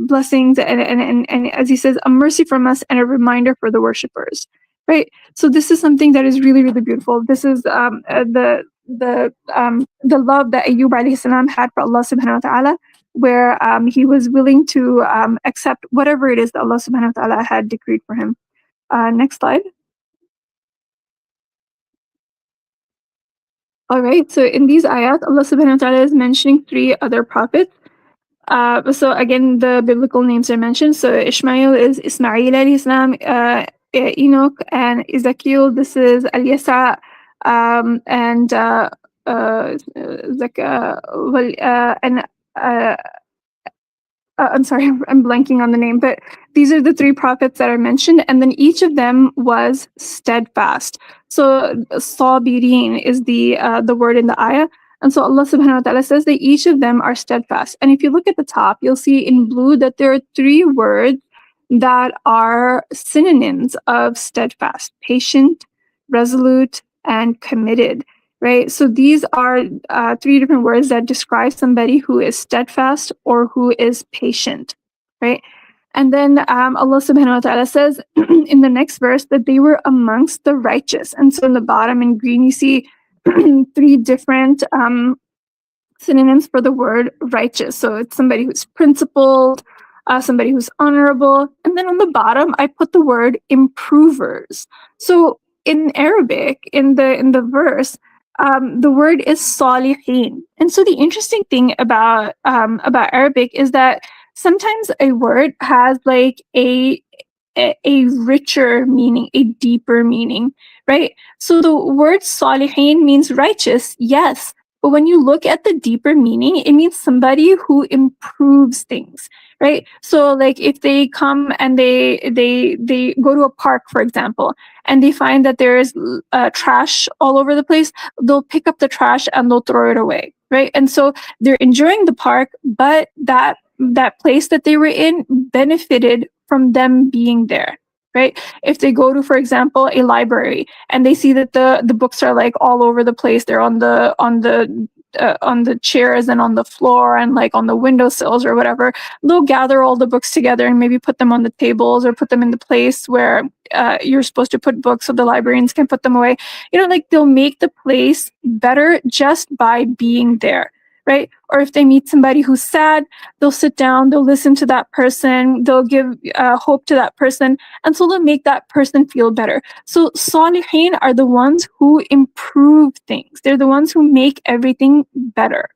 Speaker 3: blessings, and as he says, a mercy from us and a reminder for the worshippers. Right? So this is something that is really, really beautiful. This is the love that Ayyub alayhi salam had for Allah subhanahu wa ta'ala, where he was willing to accept whatever it is that Allah subhanahu wa ta'ala had decreed for him. Next slide. All right, so in these ayat, Allah subhanahu wa ta'ala is mentioning 3 other prophets. So again, the biblical names are mentioned. So Ishmael is Ismail alayhi salam, Enoch and Ezekiel, this is Al-Yasa, and I'm sorry, I'm blanking on the name, but these are the 3 prophets that are mentioned, and then each of them was steadfast. So sabirin is the word in the ayah, and so Allah subhanahu wa ta'ala says that each of them are steadfast. And if you look at the top, you'll see in blue that there are 3 words that are synonyms of steadfast: patient, resolute, and committed. Right? So these are 3 different words that describe somebody who is steadfast or who is patient, right? And then Allah subhanahu wa ta'ala says in the next verse that they were amongst the righteous. And so in the bottom in green, you see 3 different synonyms for the word righteous. So it's somebody who's principled, somebody who's honorable. And then on the bottom, I put the word improvers. So in Arabic, in the verse, the word is salihin. And so the interesting thing about Arabic is that sometimes a word has like a richer meaning, a deeper meaning, right? So the word salihin means righteous, yes, But when you look at the deeper meaning, it means somebody who improves things, right? So like if they come and they go to a park, for example, and they find that there is trash all over the place, they'll pick up the trash and they'll throw it away, right? And so they're enjoying the park, but that place that they were in benefited from them being there, right? If they go to, for example, a library and they see that the books are like all over the place, they're on the chairs and on the floor and like on the windowsills or whatever, they'll gather all the books together and maybe put them on the tables or put them in the place where you're supposed to put books so the librarians can put them away. You know, like they'll make the place better just by being there, right? Or if they meet somebody who's sad, they'll sit down, they'll listen to that person, they'll give hope to that person, and so they'll make that person feel better. So salihin are the ones who improve things. They're the ones who make everything better,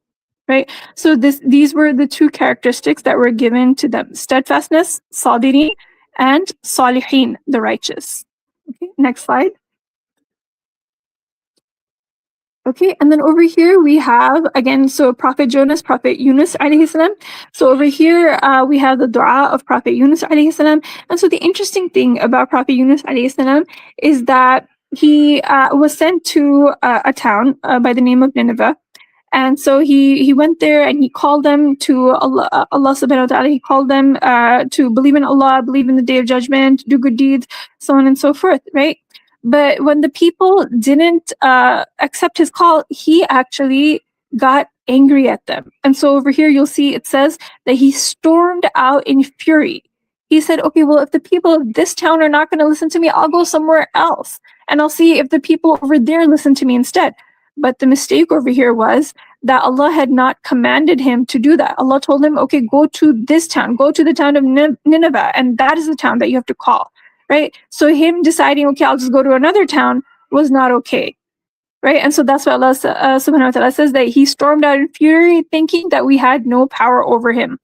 Speaker 3: right? So these were the two characteristics that were given to them: steadfastness, sabirin, and salihin, the righteous. Okay, next slide. Okay, and then over here we have, again, so Prophet Jonas, Prophet Yunus alayhi salam. So over here we have the dua of Prophet Yunus alayhi salam. And so the interesting thing about Prophet Yunus alayhi salam is that he was sent to a town by the name of Nineveh. And so he went there and he called them to Allah subhanahu wa ta'ala. He called them to believe in Allah, believe in the Day of Judgment, do good deeds, so on and so forth, right? But when the people didn't accept his call, he actually got angry at them. And so over here, you'll see it says that he stormed out in fury. He said, okay, well, if the people of this town are not going to listen to me, I'll go somewhere else. And I'll see if the people over there listen to me instead. But the mistake over here was that Allah had not commanded him to do that. Allah told him, okay, go to this town, go to the town of Nineveh, and that is the town that you have to call. Right? So him deciding, okay, I'll just go to another town was not okay. Right? And so that's what Allah subhanahu wa ta'ala says, that he stormed out in fury thinking that we had no power over him.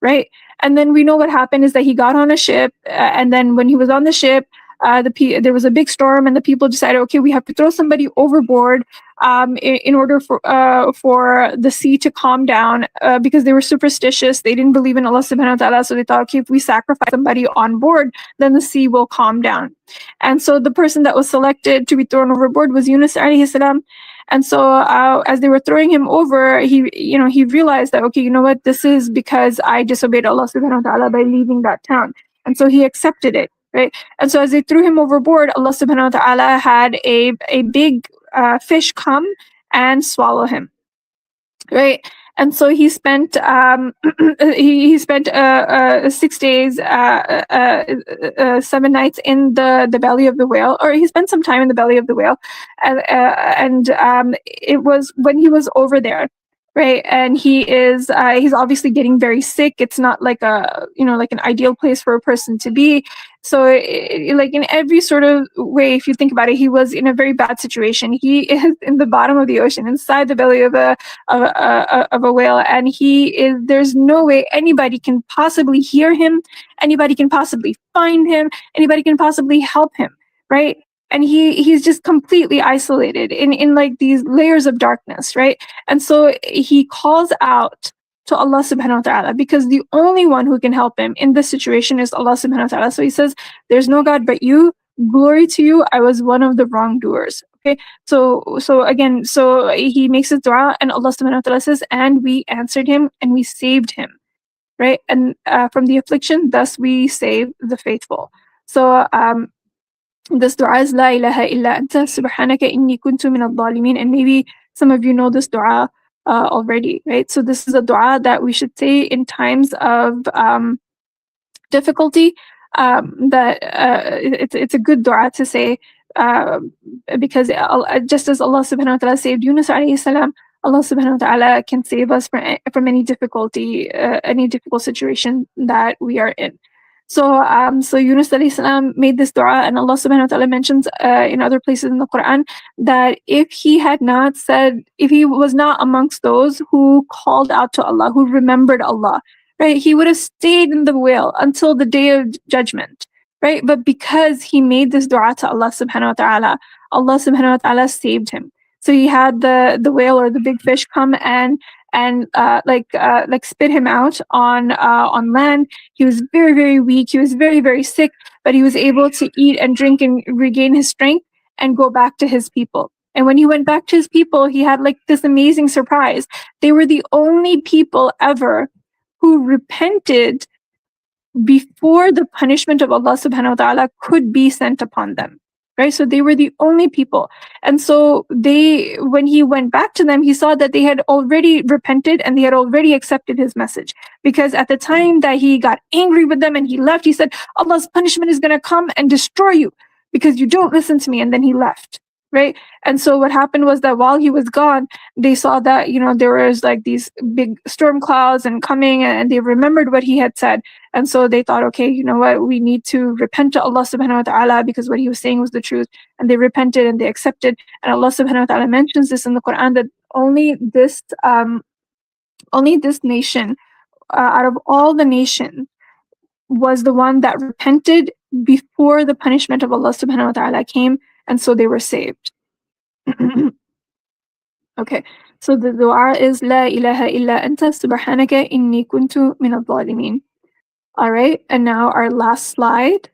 Speaker 3: Right? And then we know what happened is that he got on a ship, and then when he was on the ship, there was a big storm, and the people decided, okay, we have to throw somebody overboard in order for the sea to calm down, because they were superstitious. They didn't believe in Allah subhanahu wa ta'ala, so they thought, okay, if we sacrifice somebody on board, then the sea will calm down. And so the person that was selected to be thrown overboard was Yunus alayhi salam. And so as they were throwing him over, he realized that, okay, you know what, this is because I disobeyed Allah subhanahu wa ta'ala by leaving that town. And so he accepted it, right? And so as they threw him overboard, Allah subhanahu wa ta'ala had a big fish come and swallow him, right? And so he spent he spent 6 days, 7 nights in the belly of the whale, or he spent some time in the belly of the whale, and it was when he was over there, right? And he's obviously getting very sick. It's not like like an ideal place for a person to be. So like in every sort of way, if you think about it, he was in a very bad situation. He is in the bottom of the ocean, inside the belly of a whale, and there's no way anybody can possibly hear him, anybody can possibly find him, anybody can possibly help him, right? And he's just completely isolated in like these layers of darkness, right? And so he calls out to Allah subhanahu wa ta'ala, because the only one who can help him in this situation is Allah subhanahu wa ta'ala. So he says, there's no God but you, glory to you, I was one of the wrongdoers. Okay, so again, so he makes his dua, and Allah subhanahu wa ta'ala says, and we answered him and we saved him, right? And from the affliction, thus we save the faithful. So this dua is La ilaha illa anta subhanaka inni kuntu min al-zalimin, and maybe some of you know this dua already, right? So this is a dua that we should say in times of difficulty. It's a good dua to say, because just as Allah subhanahu wa ta'ala saved Yunus alayhi salam, Allah subhanahu wa ta'ala can save us from any difficulty, any difficult situation that we are in. So Yunus alayhi salam made this dua, and Allah subhanahu wa ta'ala mentions in other places in the Quran that if he was not amongst those who called out to Allah, who remembered Allah, right, he would have stayed in the whale until the Day of Judgment, right? But because he made this dua to Allah subhanahu wa ta'ala, Allah subhanahu wa ta'ala saved him. So he had the whale or the big fish come and like spit him out on land. He was very, very weak. He was very, very sick, but he was able to eat and drink and regain his strength and go back to his people. And when he went back to his people, he had like this amazing surprise. They were the only people ever who repented before the punishment of Allah subhanahu wa ta'ala could be sent upon them. Right? So they were the only people. And so when he went back to them, he saw that they had already repented and they had already accepted his message. Because at the time that he got angry with them and he left, he said, Allah's punishment is going to come and destroy you because you don't listen to me. And then he left. Right? And so what happened was that while he was gone, they saw that, there was like these big storm clouds and coming, and they remembered what he had said. And so they thought, okay, you know what, we need to repent to Allah subhanahu wa ta'ala because what he was saying was the truth. And they repented and they accepted. And Allah subhanahu wa ta'ala mentions this in the Quran, that only this nation, out of all the nations, was the one that repented before the punishment of Allah subhanahu wa ta'ala came. And so they were saved. Okay, so the dua is La ilaha illa anta subhanaka inni kuntu min al-zalimin. All right, and now our last slide.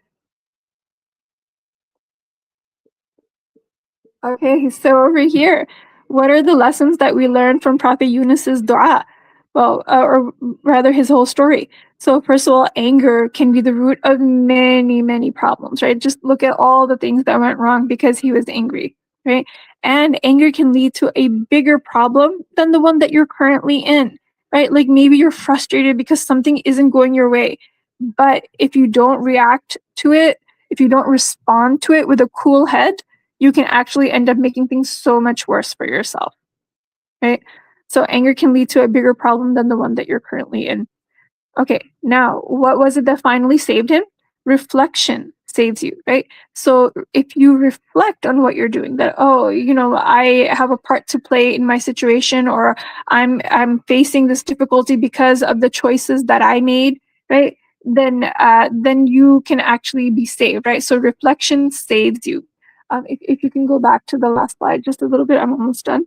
Speaker 3: Okay, so over here, what are the lessons that we learned from Prophet Yunus's dua? Well, or rather his whole story. So first of all, anger can be the root of many, many problems, right? Just look at all the things that went wrong because he was angry, right? And anger can lead to a bigger problem than the one that you're currently in, right? Like maybe you're frustrated because something isn't going your way. But if you don't react to it, if you don't respond to it with a cool head, you can actually end up making things so much worse for yourself, right? So anger can lead to a bigger problem than the one that you're currently in. Okay, now what was it that finally saved him? Reflection saves you, right? So if you reflect on what you're doing, that, oh, I have a part to play in my situation, or I'm facing this difficulty because of the choices that I made, right? Then you can actually be saved, right? So reflection saves you. If you can go back to the last slide just a little bit, I'm almost done.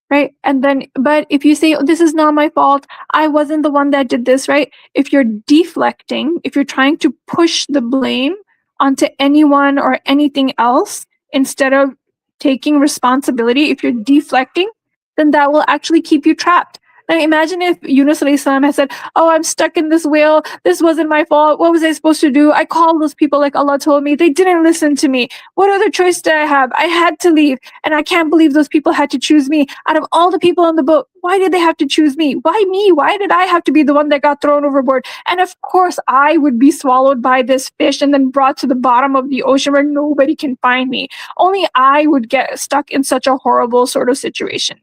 Speaker 3: Right? And then, but if you say, oh, this is not my fault, I wasn't the one that did this, right? If you're deflecting, if you're trying to push the blame onto anyone or anything else instead of taking responsibility, if you're deflecting, then that will actually keep you trapped. Now imagine if Yunus alayhi salam had said, oh, I'm stuck in this whale. This wasn't my fault. What was I supposed to do? I called those people like Allah told me. They didn't listen to me. What other choice did I have? I had to leave. And I can't believe those people had to choose me. Out of all the people on the boat, why did they have to choose me? Why me? Why did I have to be the one that got thrown overboard? And of course, I would be swallowed by this fish and then brought to the bottom of the ocean where nobody can find me. Only I would get stuck in such a horrible sort of situation,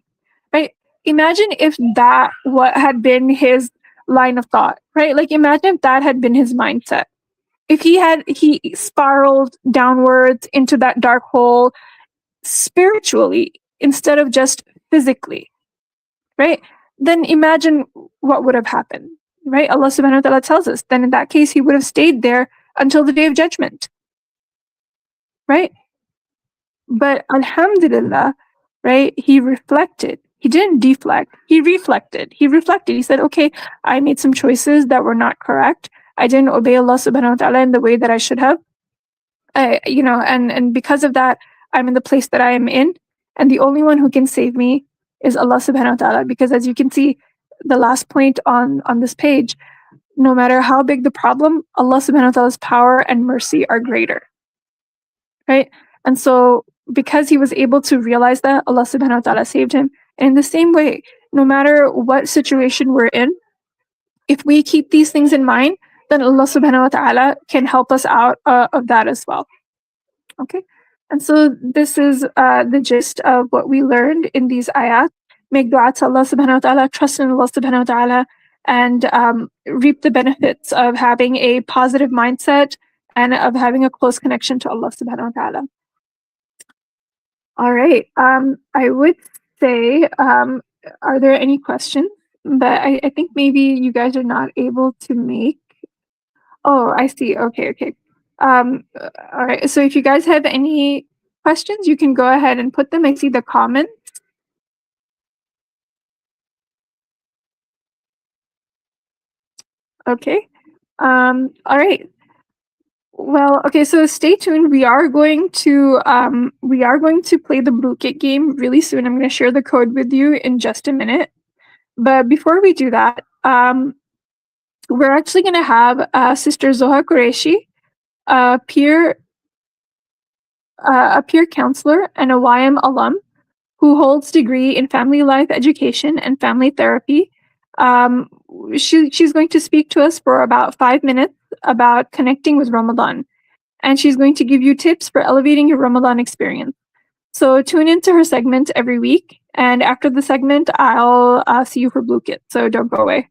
Speaker 3: right? Imagine if that what had been his line of thought, right? Like imagine if that had been his mindset. If he spiraled downwards into that dark hole spiritually instead of just physically, right? Then imagine what would have happened, right? Allah subhanahu wa ta'ala tells us, then in that case, he would have stayed there until the day of judgment, right? But alhamdulillah, right? He reflected. He didn't deflect. He reflected. He said, okay, I made some choices that were not correct. I didn't obey Allah subhanahu wa ta'ala in the way that I should have. And because of that, I'm in the place that I am in. And the only one who can save me is Allah subhanahu wa ta'ala. Because as you can see, the last point on this page, no matter how big the problem, Allah subhanahu wa ta'ala's power and mercy are greater. Right? And so because he was able to realize that, Allah subhanahu wa ta'ala saved him. And in the same way, no matter what situation we're in, if we keep these things in mind, then Allah subhanahu wa ta'ala can help us out of that as well. Okay, and so this is the gist of what we learned in these ayat. Make dua to Allah subhanahu wa ta'ala, trust in Allah subhanahu wa ta'ala, and reap the benefits of having a positive mindset and of having a close connection to Allah subhanahu wa ta'ala. All right, I would say, are there any questions? But I think maybe you guys are not able to make. Oh, I see. Okay. All right. So if you guys have any questions, you can go ahead and put them. I see the comments. Okay. All right. Well, okay, so stay tuned. We are going to play the Blue Kit game really soon. I'm going to share the code with you in just a minute. But before we do that, we're actually going to have Sister Zoha Qureshi, a peer counselor and a YM alum who holds degree in family life education and family therapy. Um, she's going to speak to us for about 5 minutes about connecting with Ramadan, and she's going to give you tips for elevating your Ramadan experience. So tune into her segment every week, and after the segment, I'll see you for Blue Kit. So don't go away.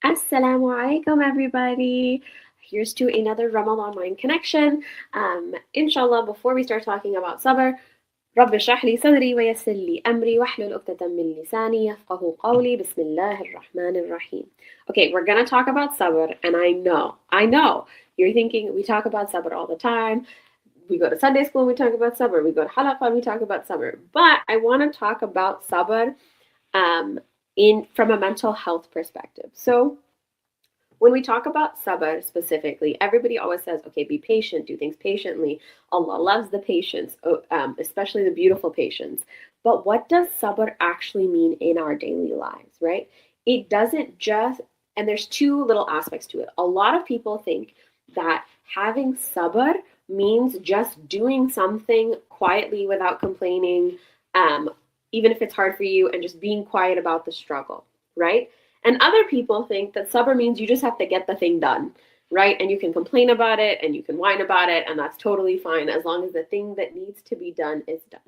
Speaker 4: Assalamu alaikum, everybody. Here's to another Ramadan Mind Connection. Inshallah, before we start talking about sabr, رب اشرح لي صدري ويسر لي أمري واحلل عقدة من لساني يفقهوا قولي بسم الله الرحمن الرحيم. Okay, we're gonna talk about sabr, and I know, you're thinking we talk about sabr all the time. We go to Sunday school and we talk about sabr. We go to halaqah and we talk about sabr. But I want to talk about sabr from a mental health perspective. So when we talk about sabr specifically, everybody always says, okay, be patient, do things patiently. Allah loves the patience, especially the beautiful patience. But what does sabr actually mean in our daily lives, right? It doesn't just, and there's two little aspects to it. A lot of people think that having sabr means just doing something quietly without complaining, even if it's hard for you, and just being quiet about the struggle, right? And other people think that sabr means you just have to get the thing done, right? And you can complain about it and you can whine about it, and that's totally fine as long as the thing that needs to be done is done.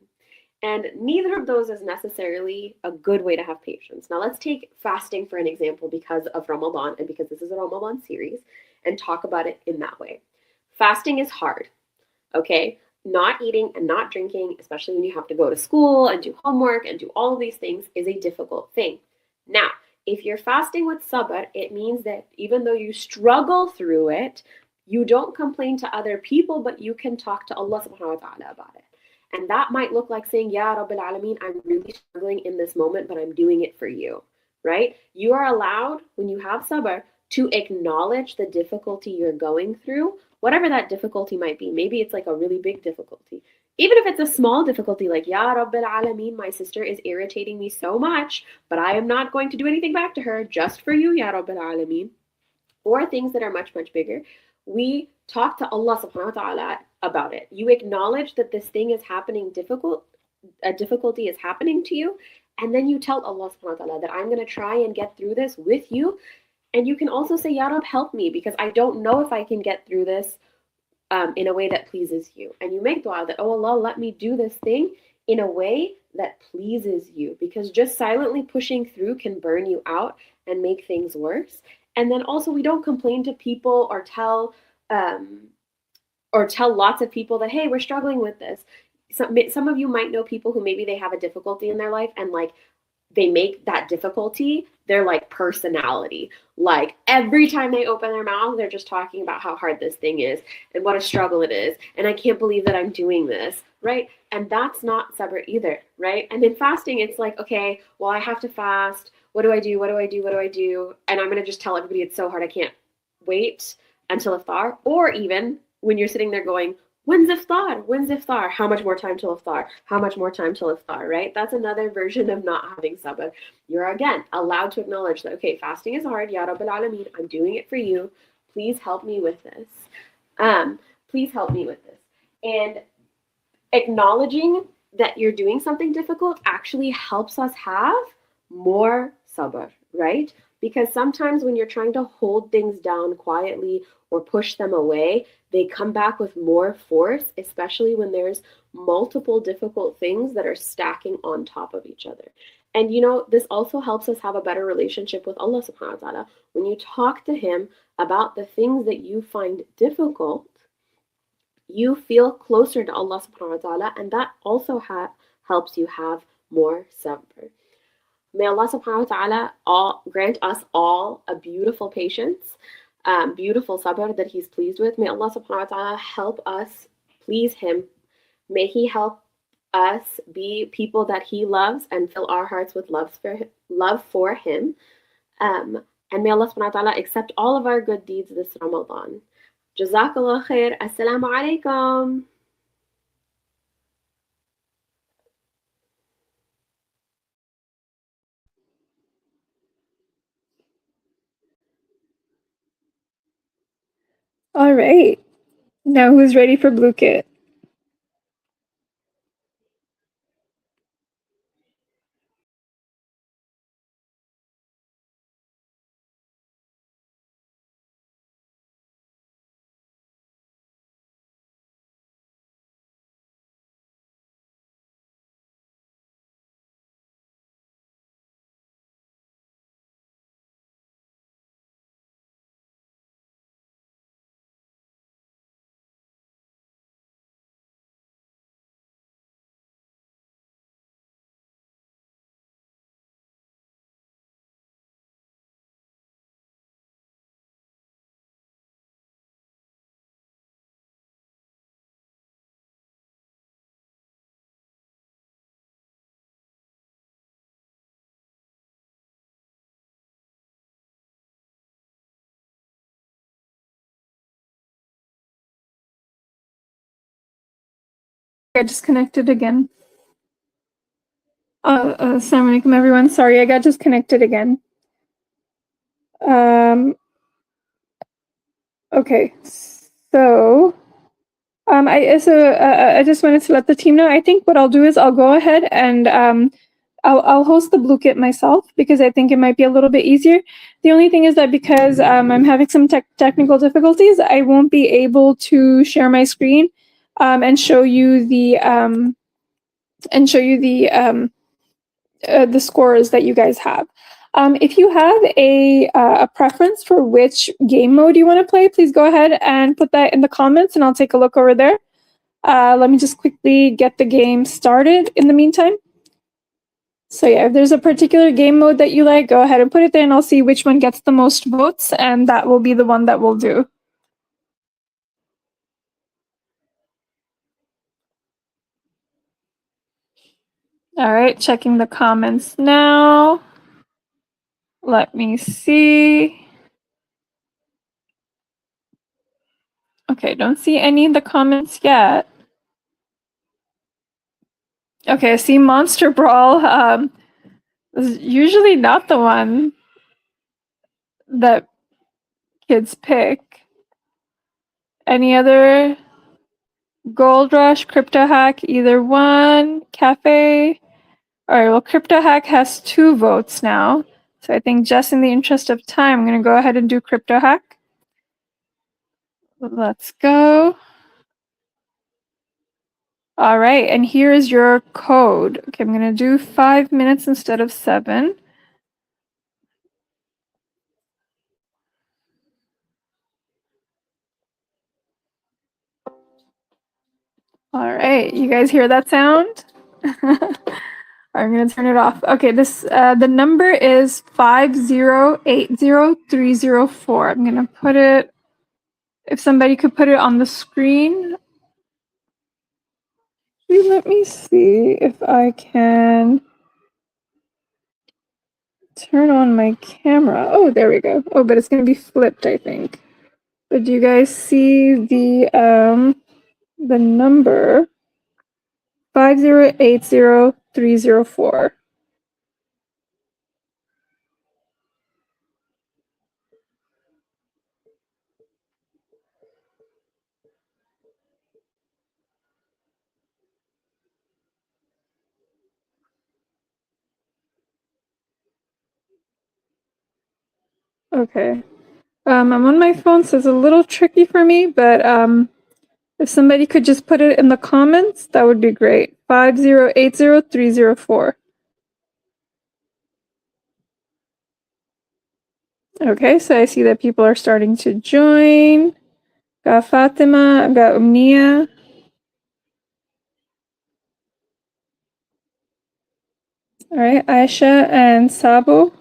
Speaker 4: And neither of those is necessarily a good way to have patience. Now let's take fasting for an example because of Ramadan and because this is a Ramadan series, and talk about it in that way. Fasting is hard, okay? Not eating and not drinking, especially when you have to go to school and do homework and do all of these things, is a difficult thing. Now, if you're fasting with sabr, it means that even though you struggle through it, you don't complain to other people, but you can talk to Allah subhanahu wa ta'ala about it. And that might look like saying, Ya Rabbil Alameen, I'm really struggling in this moment, but I'm doing it for you, right? You are allowed, when you have sabr, to acknowledge the difficulty you're going through, whatever that difficulty might be. Maybe it's like a really big difficulty. Even if it's a small difficulty, like, Ya Rabbil Alameen, my sister is irritating me so much, but I am not going to do anything back to her just for you, Ya Rabbil Alameen. Or things that are much, much bigger. We talk to Allah subhanahu wa ta'ala about it. You acknowledge that this thing is happening a difficulty is happening to you, and then you tell Allah subhanahu wa ta'ala that I'm going to try and get through this with you. And you can also say, Ya Rab, help me, because I don't know if I can get through this in a way that pleases you. And you make dua that, oh Allah, let me do this thing in a way that pleases you, because just silently pushing through can burn you out and make things worse. And then also, we don't complain to people or tell lots of people that, hey, we're struggling with this. Some of you might know people who maybe they have a difficulty in their life, and like they make that difficulty their like personality. Like every time they open their mouth, they're just talking about how hard this thing is and what a struggle it is. And I can't believe that I'm doing this, right? And that's not sabr either, right? And in fasting, it's like, okay, well, I have to fast. What do I do? What do I do? What do I do? And I'm going to just tell everybody it's so hard I can't wait until iftar. Or even when you're sitting there going, when's iftar? When's iftar? How much more time till iftar? How much more time till iftar, right? That's another version of not having sabr. You're, again, allowed to acknowledge that, okay, fasting is hard. Ya Rabbil Alameen, I'm doing it for you. Please help me with this. Please help me with this. And acknowledging that you're doing something difficult actually helps us have more sabr, right? Because sometimes when you're trying to hold things down quietly or push them away, they come back with more force, especially when there's multiple difficult things that are stacking on top of each other. And you know, this also helps us have a better relationship with Allah subhanahu wa ta'ala. When you talk to Him about the things that you find difficult, you feel closer to Allah subhanahu wa ta'ala, and that also helps you have more sabr. May Allah subhanahu wa ta'ala grant us all a beautiful patience, beautiful sabr that He's pleased with. May Allah subhanahu wa ta'ala help us please Him May He help us be people that He loves and fill our hearts with love for Him. And may Allah subhanahu wa ta'ala accept all of our good deeds this Ramadan. Jazakallah khair. Assalamu alaikum.
Speaker 3: All right. Now who's ready for Blue Kit? I just connected again. Assalamu alaikum, everyone. Sorry, I got disconnected again. Okay, so I just wanted to let the team know. I think what I'll do is I'll go ahead and I'll host the Blue Kit myself because I think it might be a little bit easier. The only thing is that because I'm having some technical difficulties, I won't be able to share my screen and show you the scores that you guys have. If you have a preference for which game mode you want to play, please go ahead and put that in the comments and I'll take a look over there. Let me just quickly get the game started in the meantime. So yeah, if there's a particular game mode that you like, go ahead and put it there and I'll see which one gets the most votes and that will be the one that we'll do. All right, checking the comments now. Let me see. Okay, don't see any in the comments yet. Okay, I see Monster Brawl is usually not the one that kids pick. Any other? Gold Rush, Crypto Hack, either one. Cafe. All right, well, Crypto Hack has 2 votes now. So I think just in the interest of time, I'm going to go ahead and do Crypto Hack. Let's go. All right, and here's your code. Okay, I'm going to do 5 minutes instead of 7. All right, you guys hear that sound? I'm going to turn it off. Okay, this the number is 5080304. I'm going to put it, if somebody could put it on the screen. Let me see if I can turn on my camera. Oh, there we go. Oh, but it's going to be flipped, I think. But do you guys see the number 5080304? Okay. I'm on my phone, so it's a little tricky for me, but if somebody could just put it in the comments, that would be great. 5080304. Okay, so I see that people are starting to join. Got Fatima, I've got Umnia. All right, Aisha and Sabo.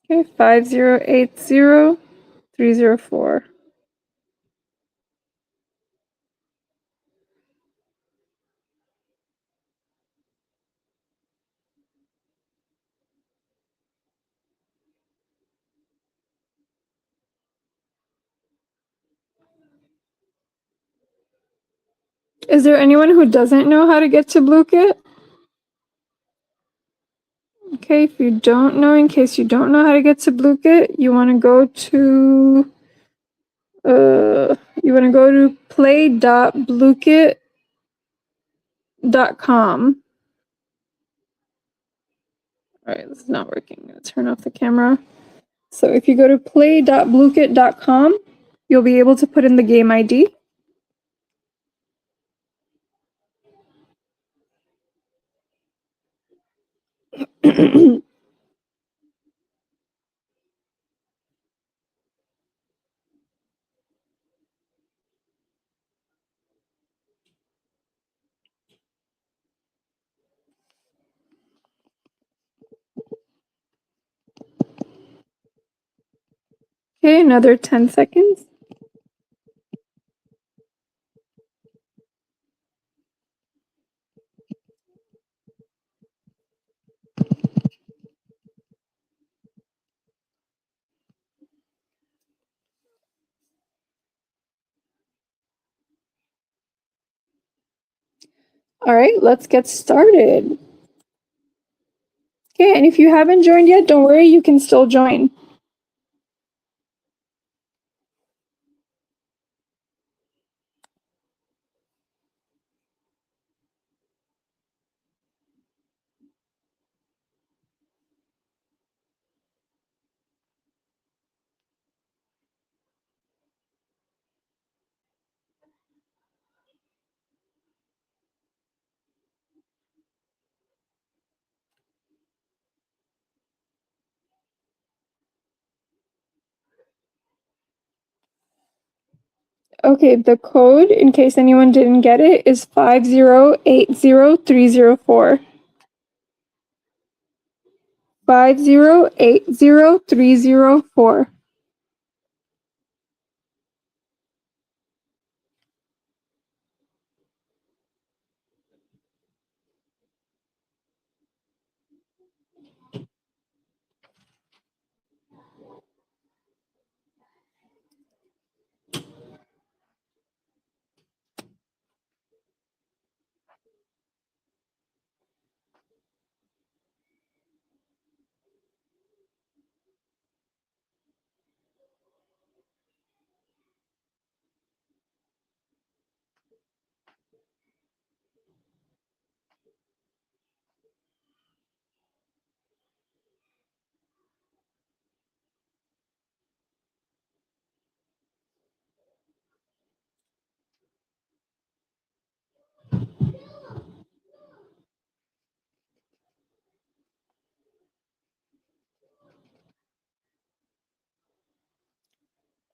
Speaker 3: Okay, 5080-304. Is there anyone who doesn't know how to get to Blue-Kit? Okay, if you don't know, in case you don't know how to get to Blue-Kit, you want to go to play.bluekit.com. All right, this is not working. I'm gonna turn off the camera. So if you go to play.bluekit.com, you'll be able to put in the game ID. Okay, another 10 seconds. All right, let's get started. Okay, and if you haven't joined yet, don't worry, you can still join. Okay, the code, in case anyone didn't get it, is 5080304. 5080304.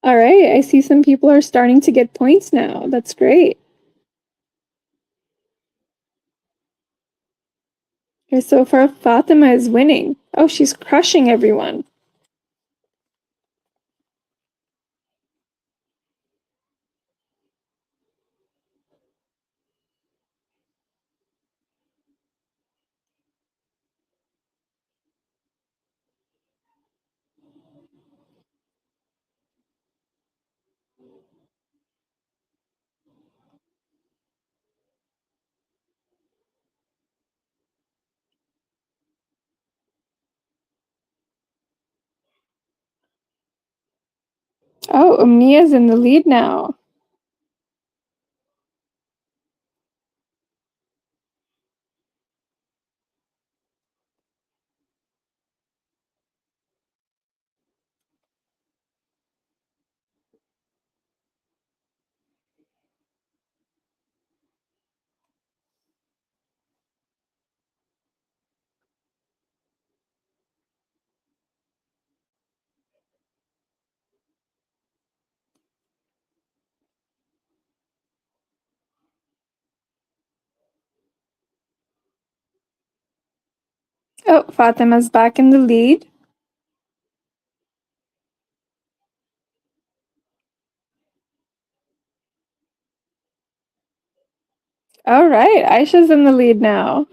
Speaker 3: All right, I see some people are starting to get points now. That's great. Okay, so far Fatima is winning. Oh, she's crushing everyone. Oh, Umnia's in the lead now. Oh, Fatima's back in the lead. All right, Aisha's in the lead now.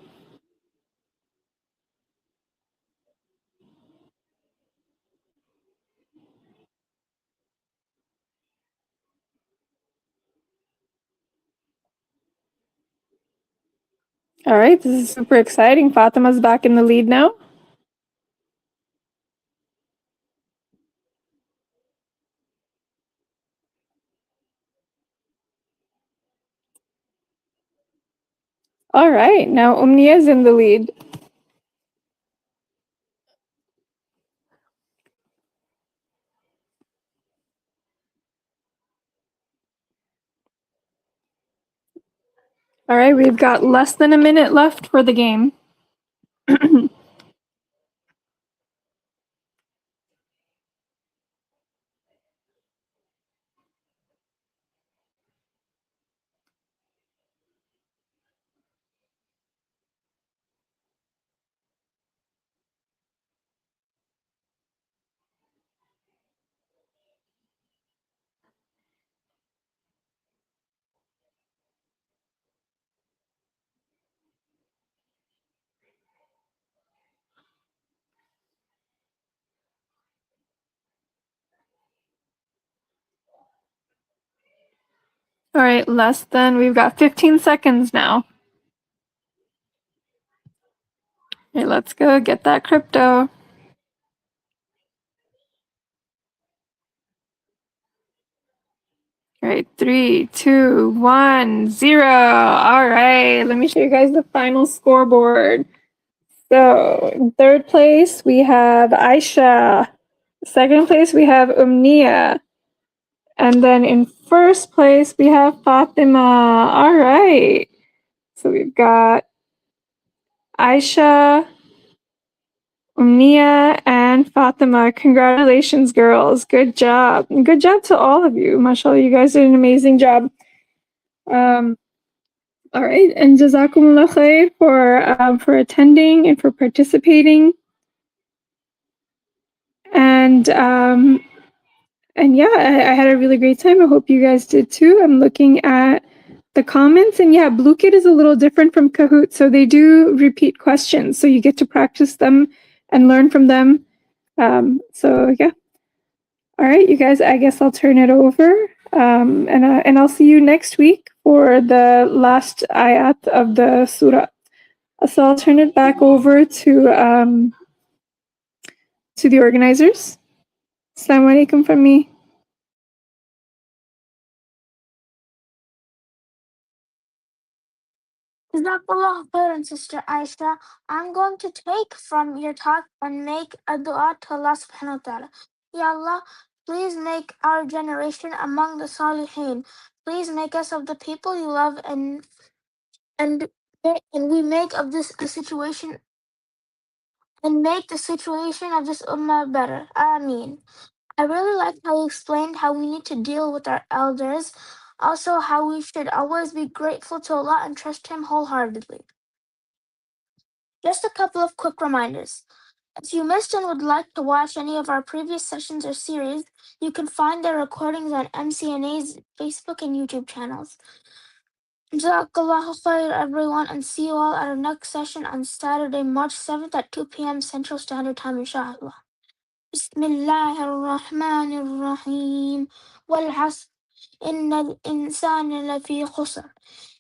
Speaker 3: All right, this is super exciting. Fatima's back in the lead now. All right, now Umniya's in the lead. All right, we've got less than a minute left for the game. All right, we've got 15 seconds now. Okay, let's go get that crypto. All right, 3, 2, 1, 0. All right, let me show you guys the final scoreboard. So in third place, we have Aisha. Second place, we have Umniya. And then in first place, we have Fatima. All right. So we've got Aisha, Umniya, and Fatima. Congratulations, girls. Good job. And good job to all of you. MashaAllah, you guys did an amazing job. All right. And Jazakumullah khair for attending and for participating. And yeah, I had a really great time. I hope you guys did too. I'm looking at the comments, and yeah, Blue Kid is a little different from Kahoot, so they do repeat questions, so you get to practice them and learn from them. So yeah. All right, you guys, I guess I'll turn it over, and I'll see you next week for the last ayat of the surah. So I'll turn it back over to the organizers. Assalamu alaikum from me.
Speaker 1: Jazakallah khairan, Sister Aisha. I'm going to take from your talk and make a dua to Allah subhanahu wa ta'ala. Ya Allah, please make our generation among the Salihin. Please make us of the people you love, and we make of this a situation, and make the situation of this ummah better. Ameen. I really liked how you explained how we need to deal with our elders, also how we should always be grateful to Allah and trust Him wholeheartedly. Just a couple of quick reminders. If you missed and would like to watch any of our previous sessions or series, you can find their recordings on MCNA's Facebook and YouTube channels. Jazakallahu khair, everyone, and see you all at our next session on Saturday, March 7th at 2 p.m. Central Standard Time, inshallah. Bismillah ar-Rahman ar-Rahim. Wal-'asr. إن الإنسان لفي خسر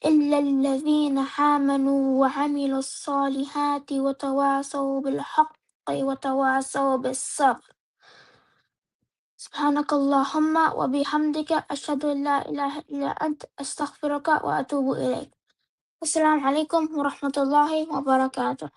Speaker 1: إلا الذين آمنوا وعملوا الصالحات وتواصوا بالحق وتواصوا بالصبر. سبحانك اللهم وبحمدك أشهد أن لا إله إلا أنت أستغفرك وأتوب إليك. السلام عليكم ورحمة الله وبركاته.